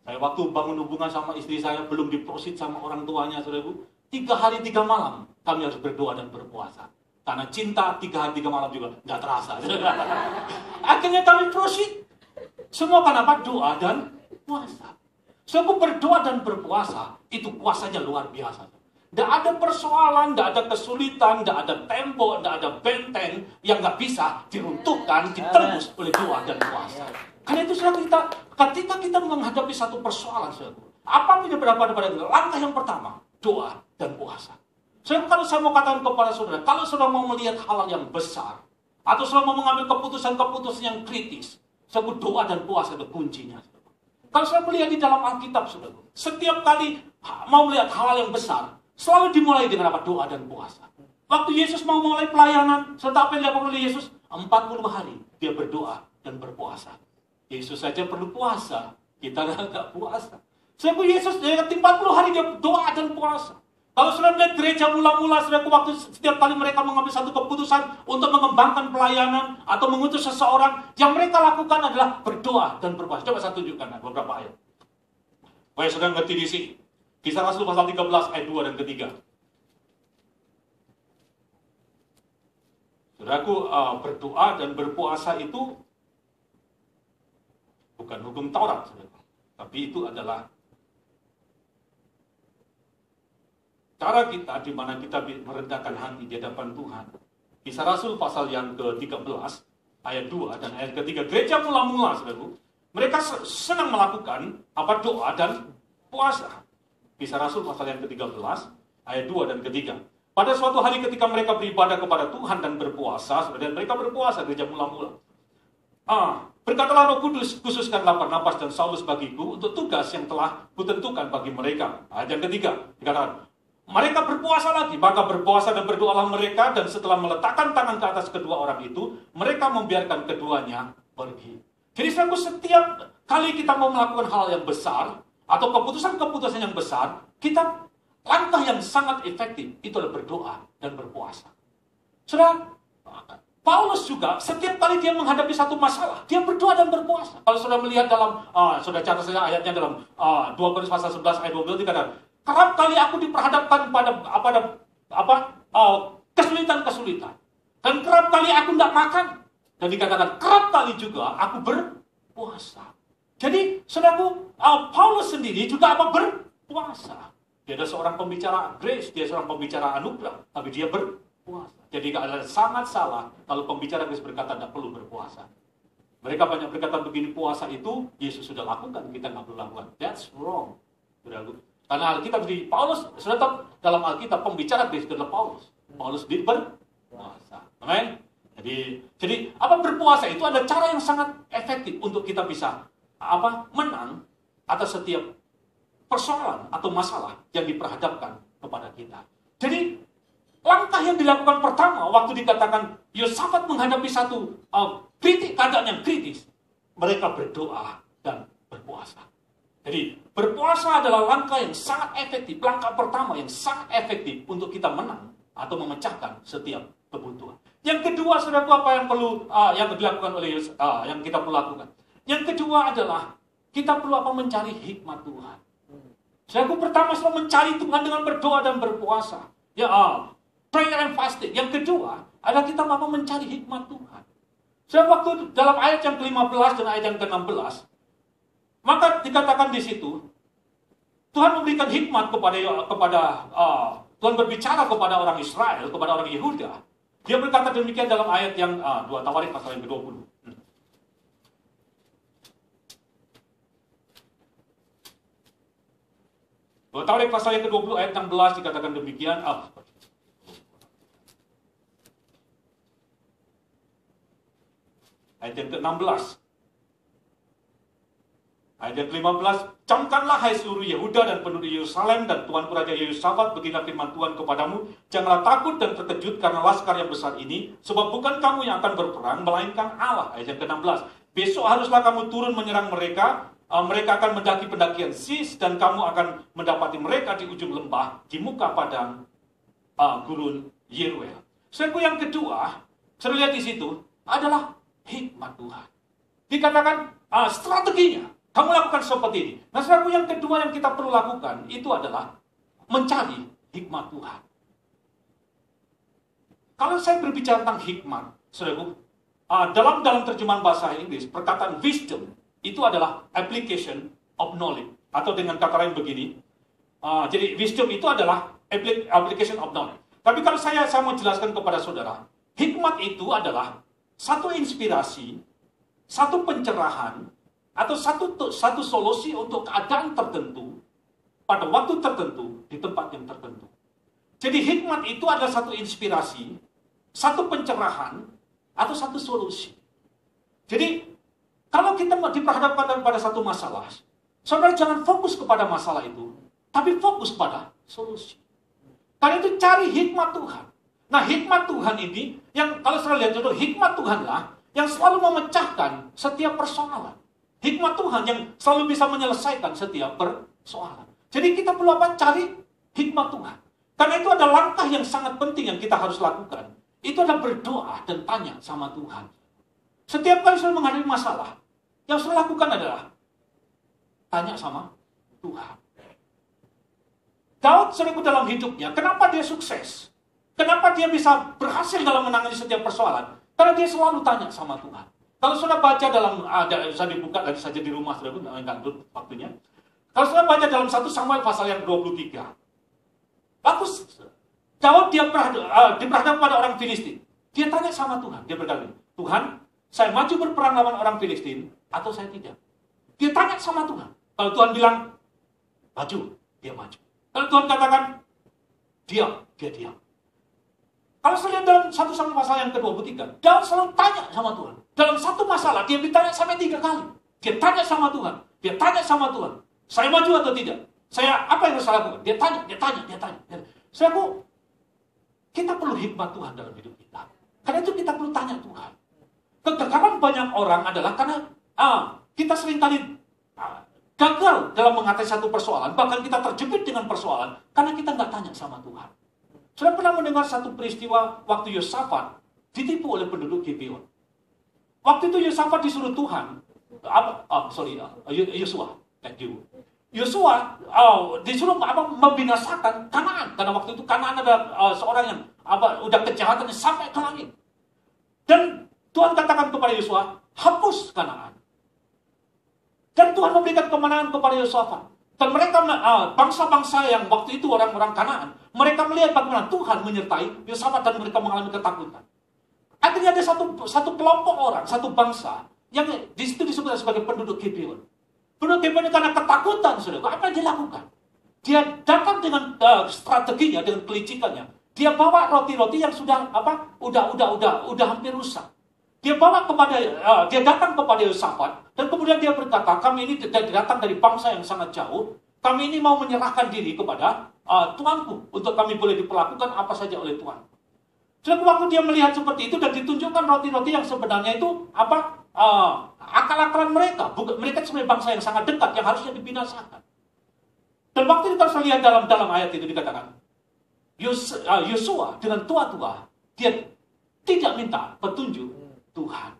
Saya waktu bangun hubungan sama istri saya, belum diprosit sama orang tuanya, saudaraku. 3 hari 3 malam, kami harus berdoa dan berpuasa. Karena cinta 3 hari 3 malam juga nggak terasa. Akhirnya kami prosit. Semua karena apa? Doa dan puasa. Saudaraku, berdoa dan berpuasa, itu kuasanya luar biasa. Tidak ada persoalan, tidak ada kesulitan, tidak ada tembok, tidak ada benteng yang nggak bisa diruntuhkan, ditembus oleh doa dan puasa. Karena itu saudara, ketika kita menghadapi satu persoalan, saudara, apapun yang berada pada kita, langkah yang pertama, doa dan puasa. Saudara, kalau saya mau katakan kepada saudara, kalau saudara mau melihat hal yang besar, atau saudara mau mengambil keputusan-keputusan yang kritis, saudara, doa dan puasa itu kuncinya. Kalau saudara melihat di dalam Alkitab, saudara, setiap kali mau melihat hal yang besar, selalu dimulai dengan apa? Doa dan puasa. Waktu Yesus mau mulai pelayanan, serta apa yang dilakukan oleh Yesus, 40 hari dia berdoa dan berpuasa. Yesus saja perlu puasa, kita nggak puasa. Sebab Yesus dari 40 hari dia doa dan puasa. Kalau sudah melihat gereja mula-mula, waktu setiap kali mereka mengambil satu keputusan untuk mengembangkan pelayanan atau mengutus seseorang, yang mereka lakukan adalah berdoa dan berpuasa. Coba saya tunjukkan beberapa ayat. Supaya saudara ngerti di sini. Kisah Rasul pasal 13 ayat 2 dan ketiga. Saudaraku, berdoa dan berpuasa itu bukan hukum Taurat, saudara. Tapi itu adalah cara kita di mana kita merendahkan hati di hadapan Tuhan. Kisah Rasul pasal yang ke-13 ayat 2 dan ayat ketiga. Gereja mula-mula, saudaraku, mereka senang melakukan doa dan puasa. Kisah Rasul pasal yang ke-13 ayat 2 dan ketiga. Pada suatu hari ketika mereka beribadah kepada Tuhan dan berpuasa, dan mereka berpuasa gereja mula-mula. Berkatalah Roh Kudus, khususkanlah Barnabas dan Saulus bagiku untuk tugas yang telah kutentukan bagi mereka. Ayat yang ketiga, dikatakan, mereka berpuasa lagi, maka berpuasa dan berdoalah mereka, dan setelah meletakkan tangan ke atas kedua orang itu, mereka membiarkan keduanya pergi. Jadi setiap kali kita mau melakukan hal yang besar, atau keputusan-keputusan yang besar, kita langkah yang sangat efektif, itu adalah berdoa dan berpuasa. Saudara, Paulus juga setiap kali dia menghadapi satu masalah, dia berdoa dan berpuasa. Kalau sudah melihat dalam, sudah catat saja ayatnya dalam 2 Korintus pasal 11 ayat 12 dikatakan, kerap kali aku diperhadapkan pada kesulitan-kesulitan. Dan kerap kali aku tidak makan. Dan dikatakan kerap kali juga aku berpuasa. Jadi saudaraku, Paulus sendiri juga berpuasa. Dia adalah seorang pembicara grace, dia seorang pembicara anugerah, tapi dia berpuasa. Jadi adalah sangat salah kalau pembicara grace berkata tidak perlu berpuasa. Mereka banyak berkata begini, puasa itu Yesus sudah lakukan, kita nggak perlu lakukan. That's wrong. Saudaraku. Karena Alkitab di Paulus, saudara dalam Alkitab pembicara grace adalah Paulus. Paulus berpuasa. Amin. Jadi apa berpuasa itu ada cara yang sangat efektif untuk kita bisa menang atas setiap persoalan atau masalah yang diperhadapkan kepada kita. Jadi langkah yang dilakukan pertama waktu dikatakan Yosafat menghadapi satu keadaan yang kritis, mereka berdoa dan berpuasa. Jadi berpuasa adalah langkah yang sangat efektif, langkah pertama yang sangat efektif untuk kita menang atau memecahkan setiap kebutuhan. Yang kedua, saudaraku, apa yang perlu yang dilakukan oleh yang kita perlu lakukan? Yang kedua adalah kita perlu mencari hikmat Tuhan. Saudaraku, pertama selalu mencari Tuhan dengan berdoa dan berpuasa. Ya, prayer and fasting. Yang kedua adalah kita mencari hikmat Tuhan. Saudara, waktu dalam ayat yang ke-15 dan ayat yang ke-16, maka dikatakan di situ Tuhan memberikan hikmat kepada Tuhan berbicara kepada orang Israel, kepada orang Yehuda. Dia berkata demikian dalam ayat yang 2 Tawarik pasal yang ke-20. 2 Tawarik pasal yang ke-20 ayat 16 dikatakan demikian. Ayat yang ke-16. Ayat yang ke-15, camkanlah hai seluruh Yehuda dan penduduk Yerusalem dan tuanku Raja Yehosafat, beginilah firman Tuhan kepadamu, janganlah takut dan terkejut karena laskar yang besar ini, sebab bukan kamu yang akan berperang, melainkan Allah. Ayat yang ke-16, besok haruslah kamu turun menyerang mereka, mereka akan mendaki pendakian Sis, dan kamu akan mendapati mereka di ujung lembah, di muka padang gurun Yeruel. Saudaraku, yang kedua, saya lihat di situ, adalah hikmat Tuhan. Dikatakan strateginya, kamu lakukan seperti ini. Nah, saudaraku, yang kedua yang kita perlu lakukan itu adalah mencari hikmat Tuhan. Kalau saya berbicara tentang hikmat, saudaraku, dalam terjemahan bahasa Inggris, perkataan wisdom itu adalah application of knowledge. Atau dengan kata lain begini, jadi wisdom itu adalah application of knowledge. Tapi kalau saya mau jelaskan kepada saudara, hikmat itu adalah satu inspirasi, satu pencerahan, atau satu solusi untuk keadaan tertentu, pada waktu tertentu, di tempat yang tertentu. Jadi hikmat itu adalah satu inspirasi, satu pencerahan, atau satu solusi. Jadi, kalau kita diperhadapkan pada satu masalah, saudara jangan fokus kepada masalah itu, tapi fokus pada solusi. Karena itu cari hikmat Tuhan. Nah, hikmat Tuhan ini, yang kalau saudara lihat, hikmat Tuhanlah yang selalu memecahkan setiap persoalan. Hikmat Tuhan yang selalu bisa menyelesaikan setiap persoalan. Jadi kita perlu cari hikmat Tuhan. Karena itu ada langkah yang sangat penting yang kita harus lakukan. Itu adalah berdoa dan tanya sama Tuhan. Setiap kali saudara menghadapi masalah, yang saudara lakukan adalah tanya sama Tuhan. Daud sering dalam hidupnya, kenapa dia sukses? Kenapa dia bisa berhasil dalam menangani setiap persoalan? Karena dia selalu tanya sama Tuhan. Kalau sudah baca dalam, saya dibuka lagi saja di rumah, saudara, enggak dulu waktunya. Kalau sudah baca dalam 1 Samuel pasal yang 23. Lalu Daud diperhadapkan pada orang Filistin. Dia tanya sama Tuhan, dia berkata, Tuhan, saya maju berperang lawan orang Filistin atau saya tidak? Dia tanya sama Tuhan. Kalau Tuhan bilang, maju, dia maju. Kalau Tuhan katakan, diam, dia diam. Kalau saya lihat dalam 1 Samuel pasal yang ke-23, Daud selalu tanya sama Tuhan. Dalam satu masalah, dia ditanya sampai 3 kali. Dia tanya sama Tuhan. Dia tanya sama Tuhan. Saya maju atau tidak? Apa yang harus saya lakukan? Dia tanya. Saudaraku, kita perlu hikmat Tuhan dalam hidup kita. Karena itu kita perlu tanya Tuhan. Kegagalan banyak orang adalah karena kita seringkali gagal dalam mengatasi satu persoalan. Bahkan kita terjepit dengan persoalan karena kita nggak tanya sama Tuhan. Sudah pernah mendengar satu peristiwa waktu Yosafat ditipu oleh penduduk Gibeon. Waktu itu Yosafat disuruh Tuhan, Yosua disuruh membinasakan Kanaan, karena waktu itu Kanaan ada seorang yang udah kejahatannya sampai ke langit. Dan Tuhan katakan kepada Yosua, hapus Kanaan. Dan Tuhan memberikan kemenangan kepada Yosafat. Dan mereka, bangsa-bangsa yang waktu itu orang-orang Kanaan, mereka melihat bagaimana Tuhan menyertai Yosafat dan mereka mengalami ketakutan. Akhirnya ada satu kelompok orang, satu bangsa, yang di situ disebut sebagai penduduk Gibeon. Penduduk Gibeon karena ketakutan, saudara, apa yang dilakukan? Dia datang dengan strateginya, dengan kelicikannya. Dia bawa roti-roti yang sudah udah hampir rusak. Dia datang kepada Yosafat dan kemudian dia berkata, kami ini datang dari bangsa yang sangat jauh. Kami ini mau menyerahkan diri kepada Tuanku untuk kami boleh diperlakukan apa saja oleh Tuhan. Jadi waktu dia melihat seperti itu dan ditunjukkan roti-roti yang sebenarnya itu akal-akalan mereka. Mereka sebenarnya bangsa yang sangat dekat yang harusnya dibinasakan. Dan waktu kita lihat dalam ayat itu dikatakan, Yosua dengan tua-tua dia tidak minta petunjuk Tuhan.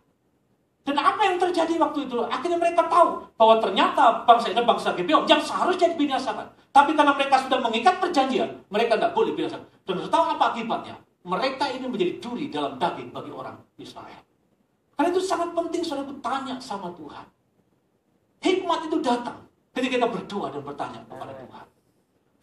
Dan apa yang terjadi waktu itu? Akhirnya mereka tahu bahwa ternyata bangsa ini bangsa Gibeon yang seharusnya dibinasakan. Tapi karena mereka sudah mengikat perjanjian, mereka tidak boleh binasakan. Dan tahu apa akibatnya? Mereka ini menjadi duri dalam daging bagi orang Israel. Karena itu sangat penting saudara tanya sama Tuhan. Hikmat itu datang ketika kita berdoa dan bertanya kepada Tuhan.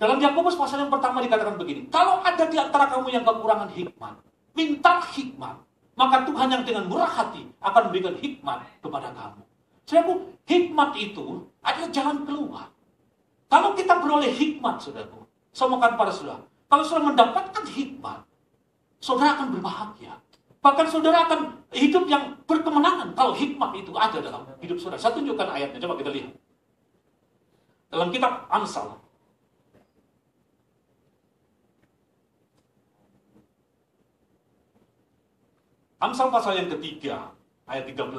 Dalam Yakobus pasal yang pertama dikatakan begini, kalau ada di antara kamu yang kekurangan hikmat, minta hikmat. Maka Tuhan yang dengan murah hati akan memberikan hikmat kepada kamu. Saudaraku, hikmat itu adalah jalan keluar. Kalau kita beroleh hikmat, saudaraku, saya mohon pada saudara, kalau saudara mendapatkan hikmat, saudara akan berbahagia. Bahkan saudara akan hidup yang berkemenangan kalau hikmat itu ada dalam hidup saudara. Saya tunjukkan ayatnya, coba kita lihat. Dalam kitab Amsal. Amsal pasal yang ketiga, ayat 13.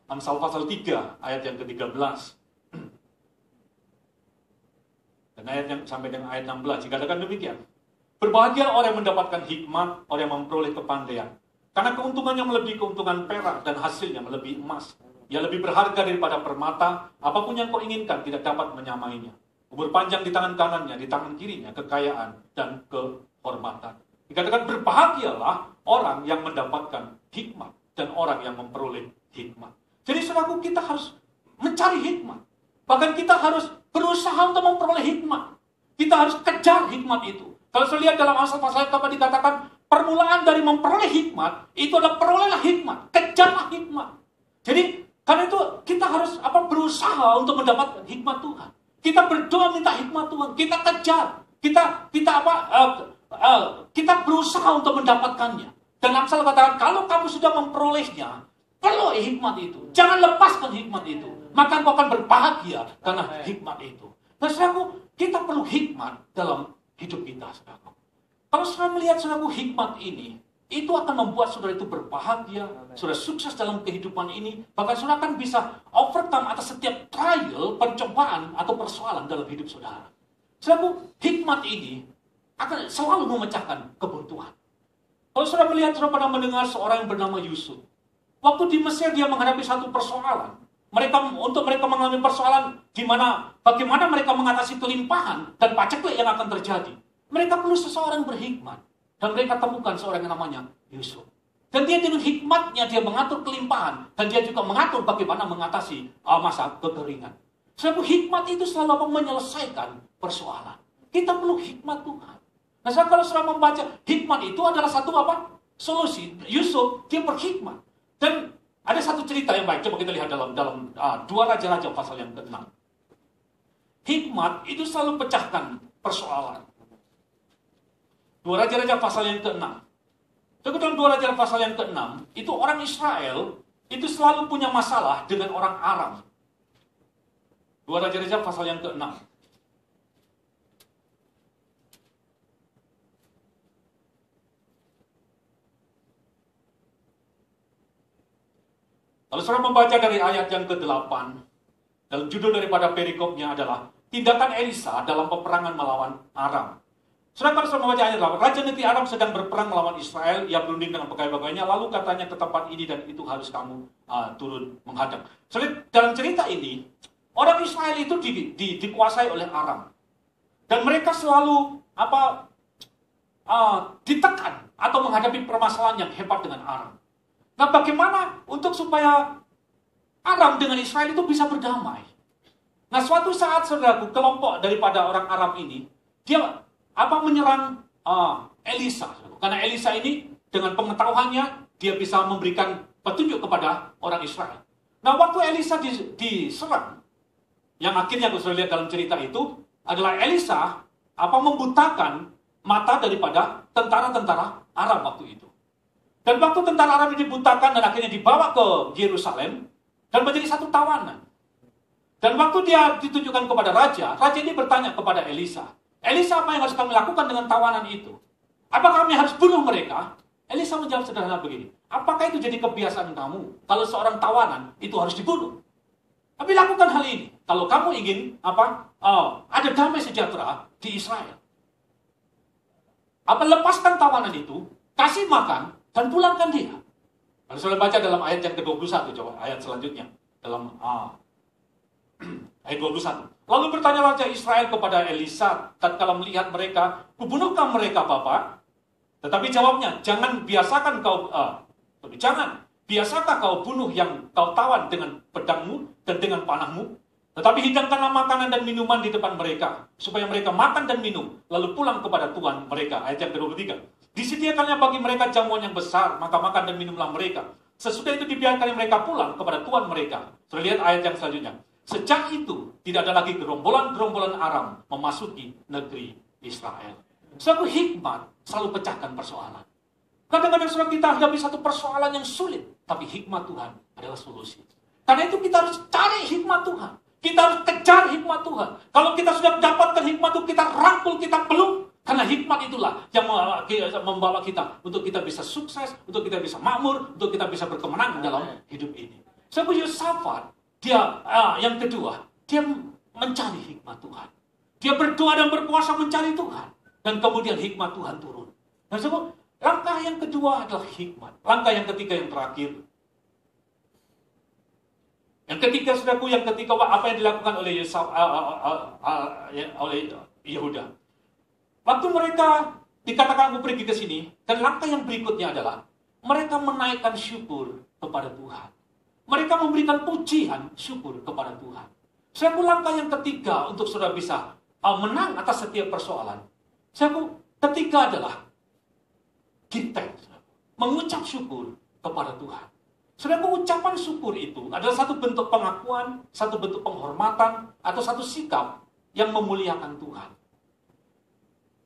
Amsal pasal 3, ayat yang ke-13. Dan ayat yang sampai dengan ayat 16, dikatakan demikian. Berbahagia orang yang mendapatkan hikmat, orang yang memperoleh kepandaian. Karena keuntungannya melebihi keuntungan perak dan hasilnya melebihi emas. Ia lebih berharga daripada permata, apapun yang kau inginkan tidak dapat menyamainya. Umur panjang di tangan kanannya, di tangan kirinya, kekayaan dan kehormatan. Dikatakan berbahagialah orang yang mendapatkan hikmat dan orang yang memperoleh hikmat. Jadi saudaraku, kita harus mencari hikmat. Bahkan kita harus berusaha untuk memperoleh hikmat. Kita harus kejar hikmat itu. Kalau saya lihat dalam Amsal pasal yang dikatakan, permulaan dari memperoleh hikmat, itu adalah perolehlah hikmat, kejarlah hikmat. Jadi, karena itu kita harus berusaha untuk mendapatkan hikmat Tuhan. Kita berdoa minta hikmat Tuhan, kita kejar, kita berusaha untuk mendapatkannya. Dan Amsal katakan, kalau kamu sudah memperolehnya, peroleh hikmat itu. Jangan lepaskan hikmat itu. Maka engkau akan berbahagia karena hikmat itu. Nah, saudaraku, kita perlu hikmat dalam hidup kita, saudaraku. Kalau saudara melihat saudaraku hikmat ini, itu akan membuat saudara itu berbahagia, saudara sukses dalam kehidupan ini, bahkan saudara akan bisa overcome atas setiap trial, pencobaan, atau persoalan dalam hidup saudara. Saudaraku, hikmat ini akan selalu memecahkan kebuntuan. Kalau saudara melihat, saudara pernah mendengar seorang yang bernama Yusuf. Waktu di Mesir dia menghadapi satu persoalan. Untuk mereka mengalami persoalan bagaimana mereka mengatasi kelimpahan dan paceklik yang akan terjadi. Mereka perlu seseorang berhikmat. Dan mereka temukan seorang yang namanya Yusuf. Dan dia dengan hikmatnya dia mengatur kelimpahan. Dan dia juga mengatur bagaimana mengatasi masa kekeringan. Sebab hikmat itu selalu menyelesaikan persoalan. Kita perlu hikmat Tuhan. Nah, kalau saudara membaca hikmat itu adalah satu solusi. Yusuf dia berhikmat. Dan ada satu cerita yang baik. Coba kita lihat dalam 2 Raja-Raja pasal yang ke-6. Hikmat itu selalu pecahkan persoalan. 2 Raja-Raja pasal yang ke-6. Jadi dalam 2 Raja pasal yang ke-6, itu orang Israel itu selalu punya masalah dengan orang Aram. 2 Raja-Raja pasal yang ke-6. Kalau saudara membaca dari ayat yang ke-8, dalam judul daripada perikopnya adalah tindakan Elisa dalam peperangan melawan Aram. Saudara kalau membaca ayat 8, Raja negeri Aram sedang berperang melawan Israel, ia berunding dengan pegawai-pegawainya, lalu katanya ke tempat ini dan itu harus kamu turun menghadap. Dalam cerita ini, orang Israel itu dikuasai oleh Aram. Dan mereka selalu ditekan atau menghadapi permasalahan yang hebat dengan Aram. Nah, bagaimana untuk supaya Aram dengan Israel itu bisa berdamai? Nah, suatu saat, saudaraku, kelompok daripada orang Aram ini, dia menyerang Elisa. Karena Elisa ini dengan pengetahuannya, dia bisa memberikan petunjuk kepada orang Israel. Nah, waktu Elisa diserang, yang akhirnya aku sudah lihat dalam cerita itu, adalah Elisa membutakan mata daripada tentara-tentara Aram waktu itu. Dan waktu tentara Aram ini dibutakan dan akhirnya dibawa ke Yerusalem, dan menjadi satu tawanan. Dan waktu dia ditunjukkan kepada raja ini bertanya kepada Elisa, Elisa, apa yang harus kami lakukan dengan tawanan itu? Apakah kami harus bunuh mereka? Elisa menjawab sederhana begini, apakah itu jadi kebiasaan kamu? Kalau seorang tawanan itu harus dibunuh. Tapi lakukan hal ini. Kalau kamu ingin ada damai sejahtera di Israel. Lepaskan tawanan itu, kasih makan, dan pulangkan dia. Lalu saya baca dalam ayat yang ke-21, coba ayat selanjutnya. Dalam ayat 21. Lalu bertanya Raja Israel kepada Elisa, tatkala melihat mereka, kubunuhkah mereka, Bapak? Tetapi jawabnya, biasakah kau bunuh yang kau tawan dengan pedangmu dan dengan panahmu? Tetapi hidangkanlah makanan dan minuman di depan mereka, supaya mereka makan dan minum, lalu pulang kepada Tuhan mereka. Ayat yang ke-23. Disediakannya bagi mereka jamuan yang besar, maka makan dan minumlah mereka. Sesudah itu dibiarkan mereka pulang kepada Tuhan mereka. Sudah lihat ayat yang selanjutnya. Sejak itu, tidak ada lagi gerombolan-gerombolan Aram memasuki negeri Israel. Suatu hikmat selalu pecahkan persoalan. Kadang-kadang sudah kita hadapi satu persoalan yang sulit, tapi hikmat Tuhan adalah solusi. Karena itu kita harus cari hikmat Tuhan. Kita harus kejar hikmat Tuhan. Kalau kita sudah dapatkan hikmat itu, kita rangkul, kita peluk. Karena hikmat itulah yang membawa kita untuk kita bisa sukses, untuk kita bisa makmur, untuk kita bisa berkemenangan dalam hidup ini. Sebab Yosafat, dia yang kedua, dia mencari hikmat Tuhan. Dia berdoa dan berpuasa mencari Tuhan. Dan kemudian hikmat Tuhan turun. Dan sebab langkah yang kedua adalah hikmat. Langkah yang ketiga yang terakhir. Yang ketiga, saudaraku, apa yang dilakukan oleh Yehuda. Waktu mereka dikatakan aku pergi ke sini, dan langkah yang berikutnya adalah mereka menaikkan syukur kepada Tuhan. Mereka memberikan pujian syukur kepada Tuhan. Saudaraku, langkah yang ketiga untuk saudara bisa menang atas setiap persoalan. Saudaraku, ketiga adalah give thanks, mengucap syukur kepada Tuhan. Saudaraku, ucapan syukur itu adalah satu bentuk pengakuan, satu bentuk penghormatan, atau satu sikap yang memuliakan Tuhan.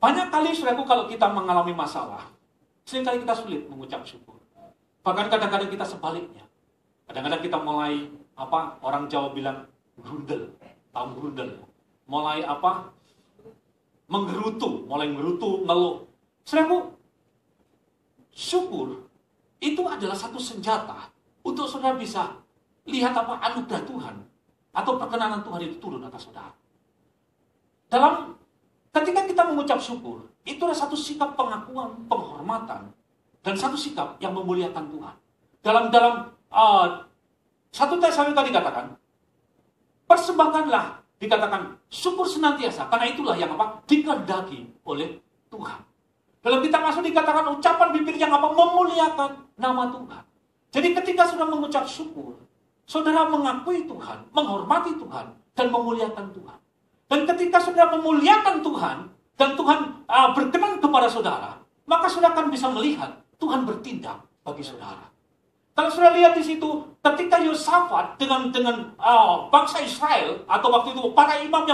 Banyak kali, saudaraku, kalau kita mengalami masalah, seringkali kita sulit mengucap syukur. Bahkan kadang-kadang kita sebaliknya. Kadang-kadang kita mulai, orang Jawa bilang, grundel, tahu grundel. Mulai menggerutu, ngeluh. Saudaraku, syukur itu adalah satu senjata untuk saudara bisa lihat anugerah Tuhan atau perkenanan Tuhan itu turun atas saudara. Ketika kita mengucap syukur, itu adalah satu sikap pengakuan, penghormatan, dan satu sikap yang memuliakan Tuhan. Dalam 1 Tesalonika dikatakan, persembahkanlah, dikatakan syukur senantiasa, karena itulah yang dikehendaki oleh Tuhan. Dalam kitab Mazmur dikatakan ucapan bibir yang memuliakan nama Tuhan. Jadi ketika sudah mengucap syukur, saudara mengakui Tuhan, menghormati Tuhan, dan memuliakan Tuhan. Dan ketika saudara memuliakan Tuhan, dan Tuhan berkenan kepada saudara, maka saudara akan bisa melihat Tuhan bertindak bagi saudara. Kalau saudara lihat di situ, ketika Yosafat dengan bangsa Israel, atau waktu itu para imam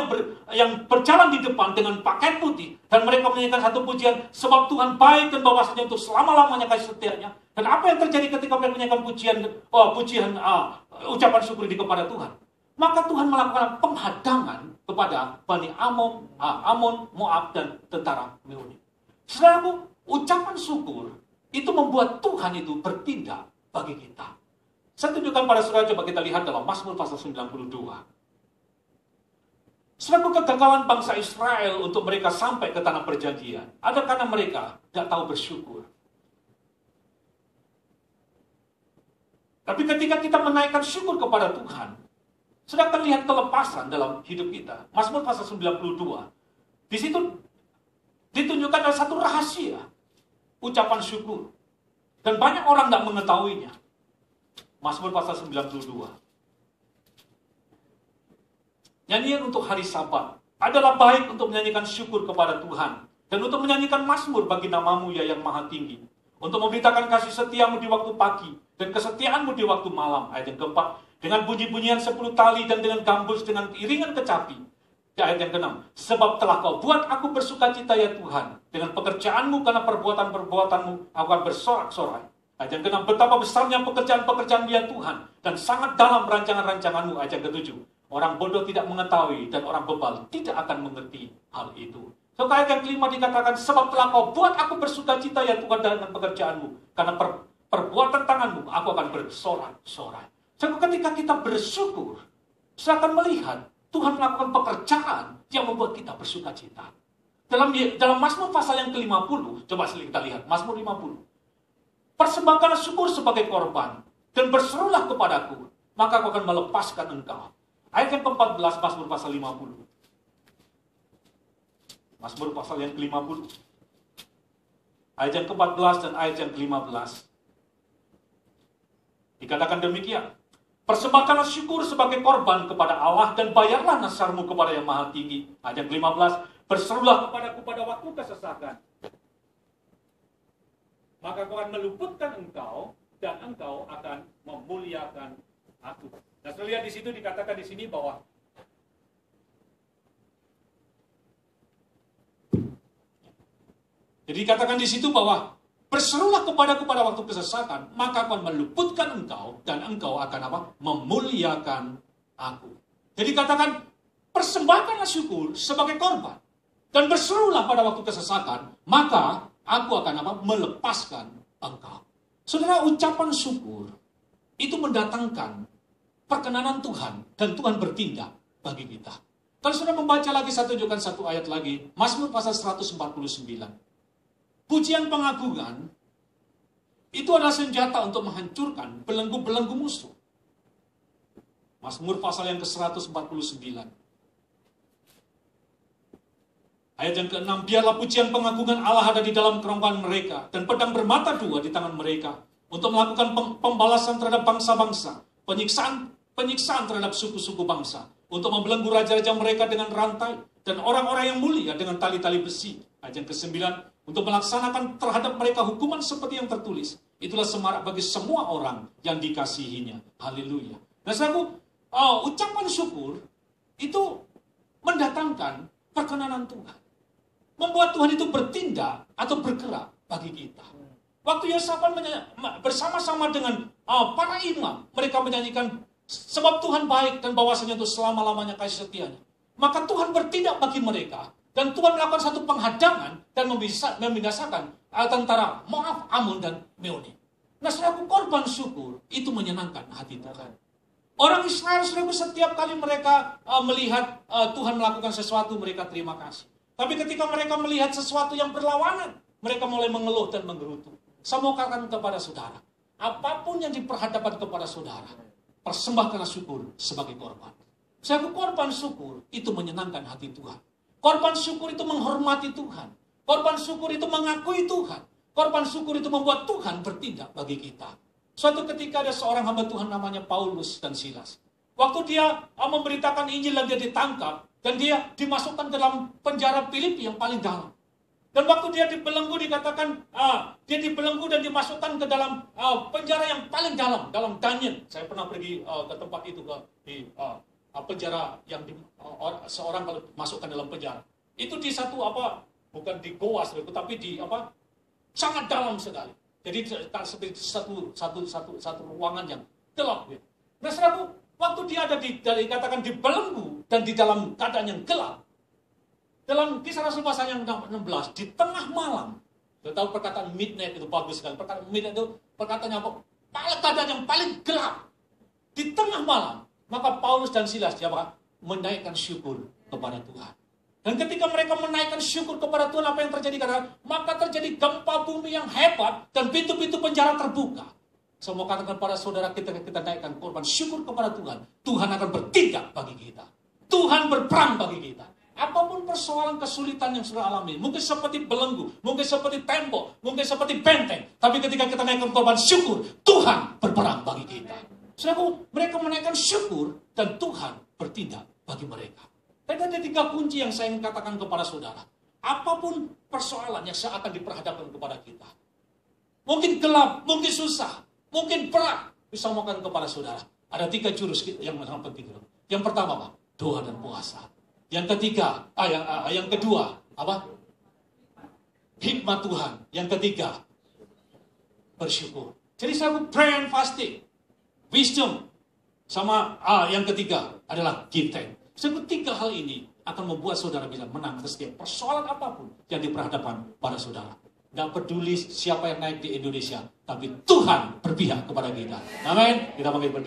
yang berjalan di depan dengan pakaian putih, dan mereka menyanyikan satu pujian, sebab Tuhan baik dan bahwasanya untuk selama-lamanya kasih setianya. Dan apa yang terjadi ketika mereka menyanyikan ucapan syukur kepada Tuhan? Maka Tuhan melakukan penghadangan kepada Bani Amon, Moab, dan tentara Meuni. Saudaraku, ucapan syukur itu membuat Tuhan itu bertindak bagi kita. Saya tunjukkan pada saudara, coba kita lihat dalam Mazmur pasal 92. Saudaraku, kegagalan bangsa Israel untuk mereka sampai ke tanah perjanjian ada karena mereka tidak tahu bersyukur. Tapi ketika kita menaikkan syukur kepada Tuhan, saudara akan lihat kelepasan dalam hidup kita. Mazmur pasal 92. Di situ ditunjukkan ada satu rahasia, ucapan syukur. Dan banyak orang tidak mengetahuinya. Mazmur pasal 92. Nyanyian untuk hari Sabat adalah baik untuk menyanyikan syukur kepada Tuhan. Dan untuk menyanyikan mazmur bagi namamu ya yang maha tinggi. Untuk memberitakan kasih setiamu di waktu pagi. Dan kesetiaanmu di waktu malam. Ayat yang keempat. Dengan bunyi-bunyian 10 tali dan dengan gambus dengan iringan kecapi. Di ayat yang keenam. Sebab telah kau buat aku bersukacita ya Tuhan. Dengan pekerjaanmu karena perbuatan-perbuatanmu aku akan bersorak-sorai. Ayat yang keenam. Betapa besarnya pekerjaan-pekerjaan ya Tuhan. Dan sangat dalam rancangan-rancanganmu. Ayat yang ketujuh. Orang bodoh tidak mengetahui dan orang bebal tidak akan mengerti hal itu. So, ayat yang kelima dikatakan, sebab telah kau buat aku bersukacita ya Tuhan dengan pekerjaanmu. Karena perbuatan tanganmu aku akan bersorak-sorai. So, ketika kita bersyukur, saya akan melihat Tuhan melakukan pekerjaan yang membuat kita bersukacita. Dalam Mazmur pasal yang ke-50, coba kita lihat, Mazmur 50. Persembahkanlah syukur sebagai korban dan berserulah kepadaku, maka aku akan melepaskan engkau. Ayat yang ke-14, Mazmur pasal 50. Mazmur pasal yang ke-50. Ayat yang ke-14 dan ayat yang ke-15. Dikatakan demikian. Persembahkanlah syukur sebagai korban kepada Allah dan bayarlah nasarmu kepada yang maha tinggi. Ayat yang ke-15. Berserulah kepadaku pada waktu kesesakan. Maka aku akan meluputkan engkau dan engkau akan memuliakan aku. Nah, saya lihat di situ dikatakan di sini bahwa jadi dikatakan di situ bahwa berserulah kepadaku pada waktu kesesakan, maka aku akan meluputkan engkau dan engkau akan apa? Memuliakan aku. Jadi katakan persembahkanlah syukur sebagai korban dan berserulah pada waktu kesesakan, maka aku akan apa? Melepaskan engkau. Saudara, ucapan syukur itu mendatangkan perkenanan Tuhan, dan Tuhan bertindak bagi kita. Kalau sudah membaca lagi tunjukkan satu ayat lagi, Mazmur pasal 149. Pujian pengagungan, itu adalah senjata untuk menghancurkan belenggu-belenggu musuh. Mazmur pasal yang ke-149. Ayat yang ke-6, biarlah pujian pengagungan Allah ada di dalam kerongkongan mereka, dan pedang bermata dua di tangan mereka, untuk melakukan pembalasan terhadap bangsa-bangsa, penyiksaan terhadap suku-suku bangsa, untuk membelenggu raja-raja mereka dengan rantai, dan orang-orang yang mulia dengan tali-tali besi. Ayat yang ke-9, untuk melaksanakan terhadap mereka hukuman seperti yang tertulis. Itulah semarak bagi semua orang yang dikasihinya. Haleluya. Nah, saudaraku, ucapan syukur itu mendatangkan perkenanan Tuhan. Membuat Tuhan itu bertindak atau bergerak bagi kita. Waktu Yosafat bersama-sama dengan para imam, mereka menyanyikan sebab Tuhan baik dan bahwasanya itu selama-lamanya kasih setianya. Maka Tuhan bertindak bagi mereka. Dan Tuhan melakukan satu penghadangan dan membinasakan tentara Moab, Ammon, dan Meuni. Nah, saudaraku, korban syukur itu menyenangkan hati Tuhan. Orang Israel, saudaraku, setiap kali mereka melihat Tuhan melakukan sesuatu, mereka terima kasih. Tapi ketika mereka melihat sesuatu yang berlawanan, mereka mulai mengeluh dan menggerutu. Saya mau katakan kepada saudara, apapun yang diperhadapkan kepada saudara, persembahkanlah syukur sebagai korban. Saudaraku, korban syukur itu menyenangkan hati Tuhan. Korban syukur itu menghormati Tuhan. Korban syukur itu mengakui Tuhan. Korban syukur itu membuat Tuhan bertindak bagi kita. Suatu ketika ada seorang hamba Tuhan namanya Paulus dan Silas. Waktu dia memberitakan Injil dan dia ditangkap. Dan dia dimasukkan dalam penjara Filipi yang paling dalam. Dan waktu dia dibelenggu dikatakan, dia dibelenggu dan dimasukkan ke dalam penjara yang paling dalam. Dalam Daniel. Saya pernah pergi ke tempat itu, di penjara yang seorang kalau masukkan dalam penjara. Itu di satu bukan di goa, tapi di sangat dalam sekali. Jadi seperti satu ruangan yang gelap. Nah, saudaraku, waktu dia ada dikatakan dibelenggu dan di dalam keadaan yang gelap. Dalam Kisah Rasul pasal yang 16, di tengah malam. Kita tahu perkataan midnight itu bagus sekali. Perkataan midnight itu perkataannya keadaan yang paling gelap. Di tengah malam. Maka Paulus dan Silas menaikkan syukur kepada Tuhan. Dan ketika mereka menaikkan syukur kepada Tuhan, apa yang terjadi? Karena maka terjadi gempa bumi yang hebat dan pintu-pintu penjara terbuka. Saya mau katakan pada saudara, kita naikkan korban syukur kepada Tuhan. Tuhan akan bertindak bagi kita. Tuhan berperang bagi kita. Apapun persoalan kesulitan yang saudara alami, mungkin seperti belenggu, mungkin seperti tembok, mungkin seperti benteng. Tapi ketika kita naikkan korban syukur, Tuhan berperang bagi kita. Saudara, mereka menaikkan syukur dan Tuhan bertindak bagi mereka. Dan ada 3 kunci yang saya ingin katakan kepada saudara. Apapun persoalan yang akan diperhadapkan kepada kita. Mungkin gelap, mungkin susah, mungkin berat. Bisa ngomongkan kepada saudara. Ada 3 jurus yang sangat penting. Yang pertama, Pak, doa dan puasa. Yang ketiga, yang kedua, apa? Hikmat Tuhan. Yang ketiga, bersyukur. Jadi saya pray and fasting, wisdom, sama yang ketiga adalah give thanks. Sebab 3 hal ini akan membuat saudara bisa menang atas setiap persoalan apapun yang diperhadapkan pada saudara. Tidak peduli siapa yang naik di Indonesia, tapi Tuhan berpihak kepada kita. Amin. Kita panggil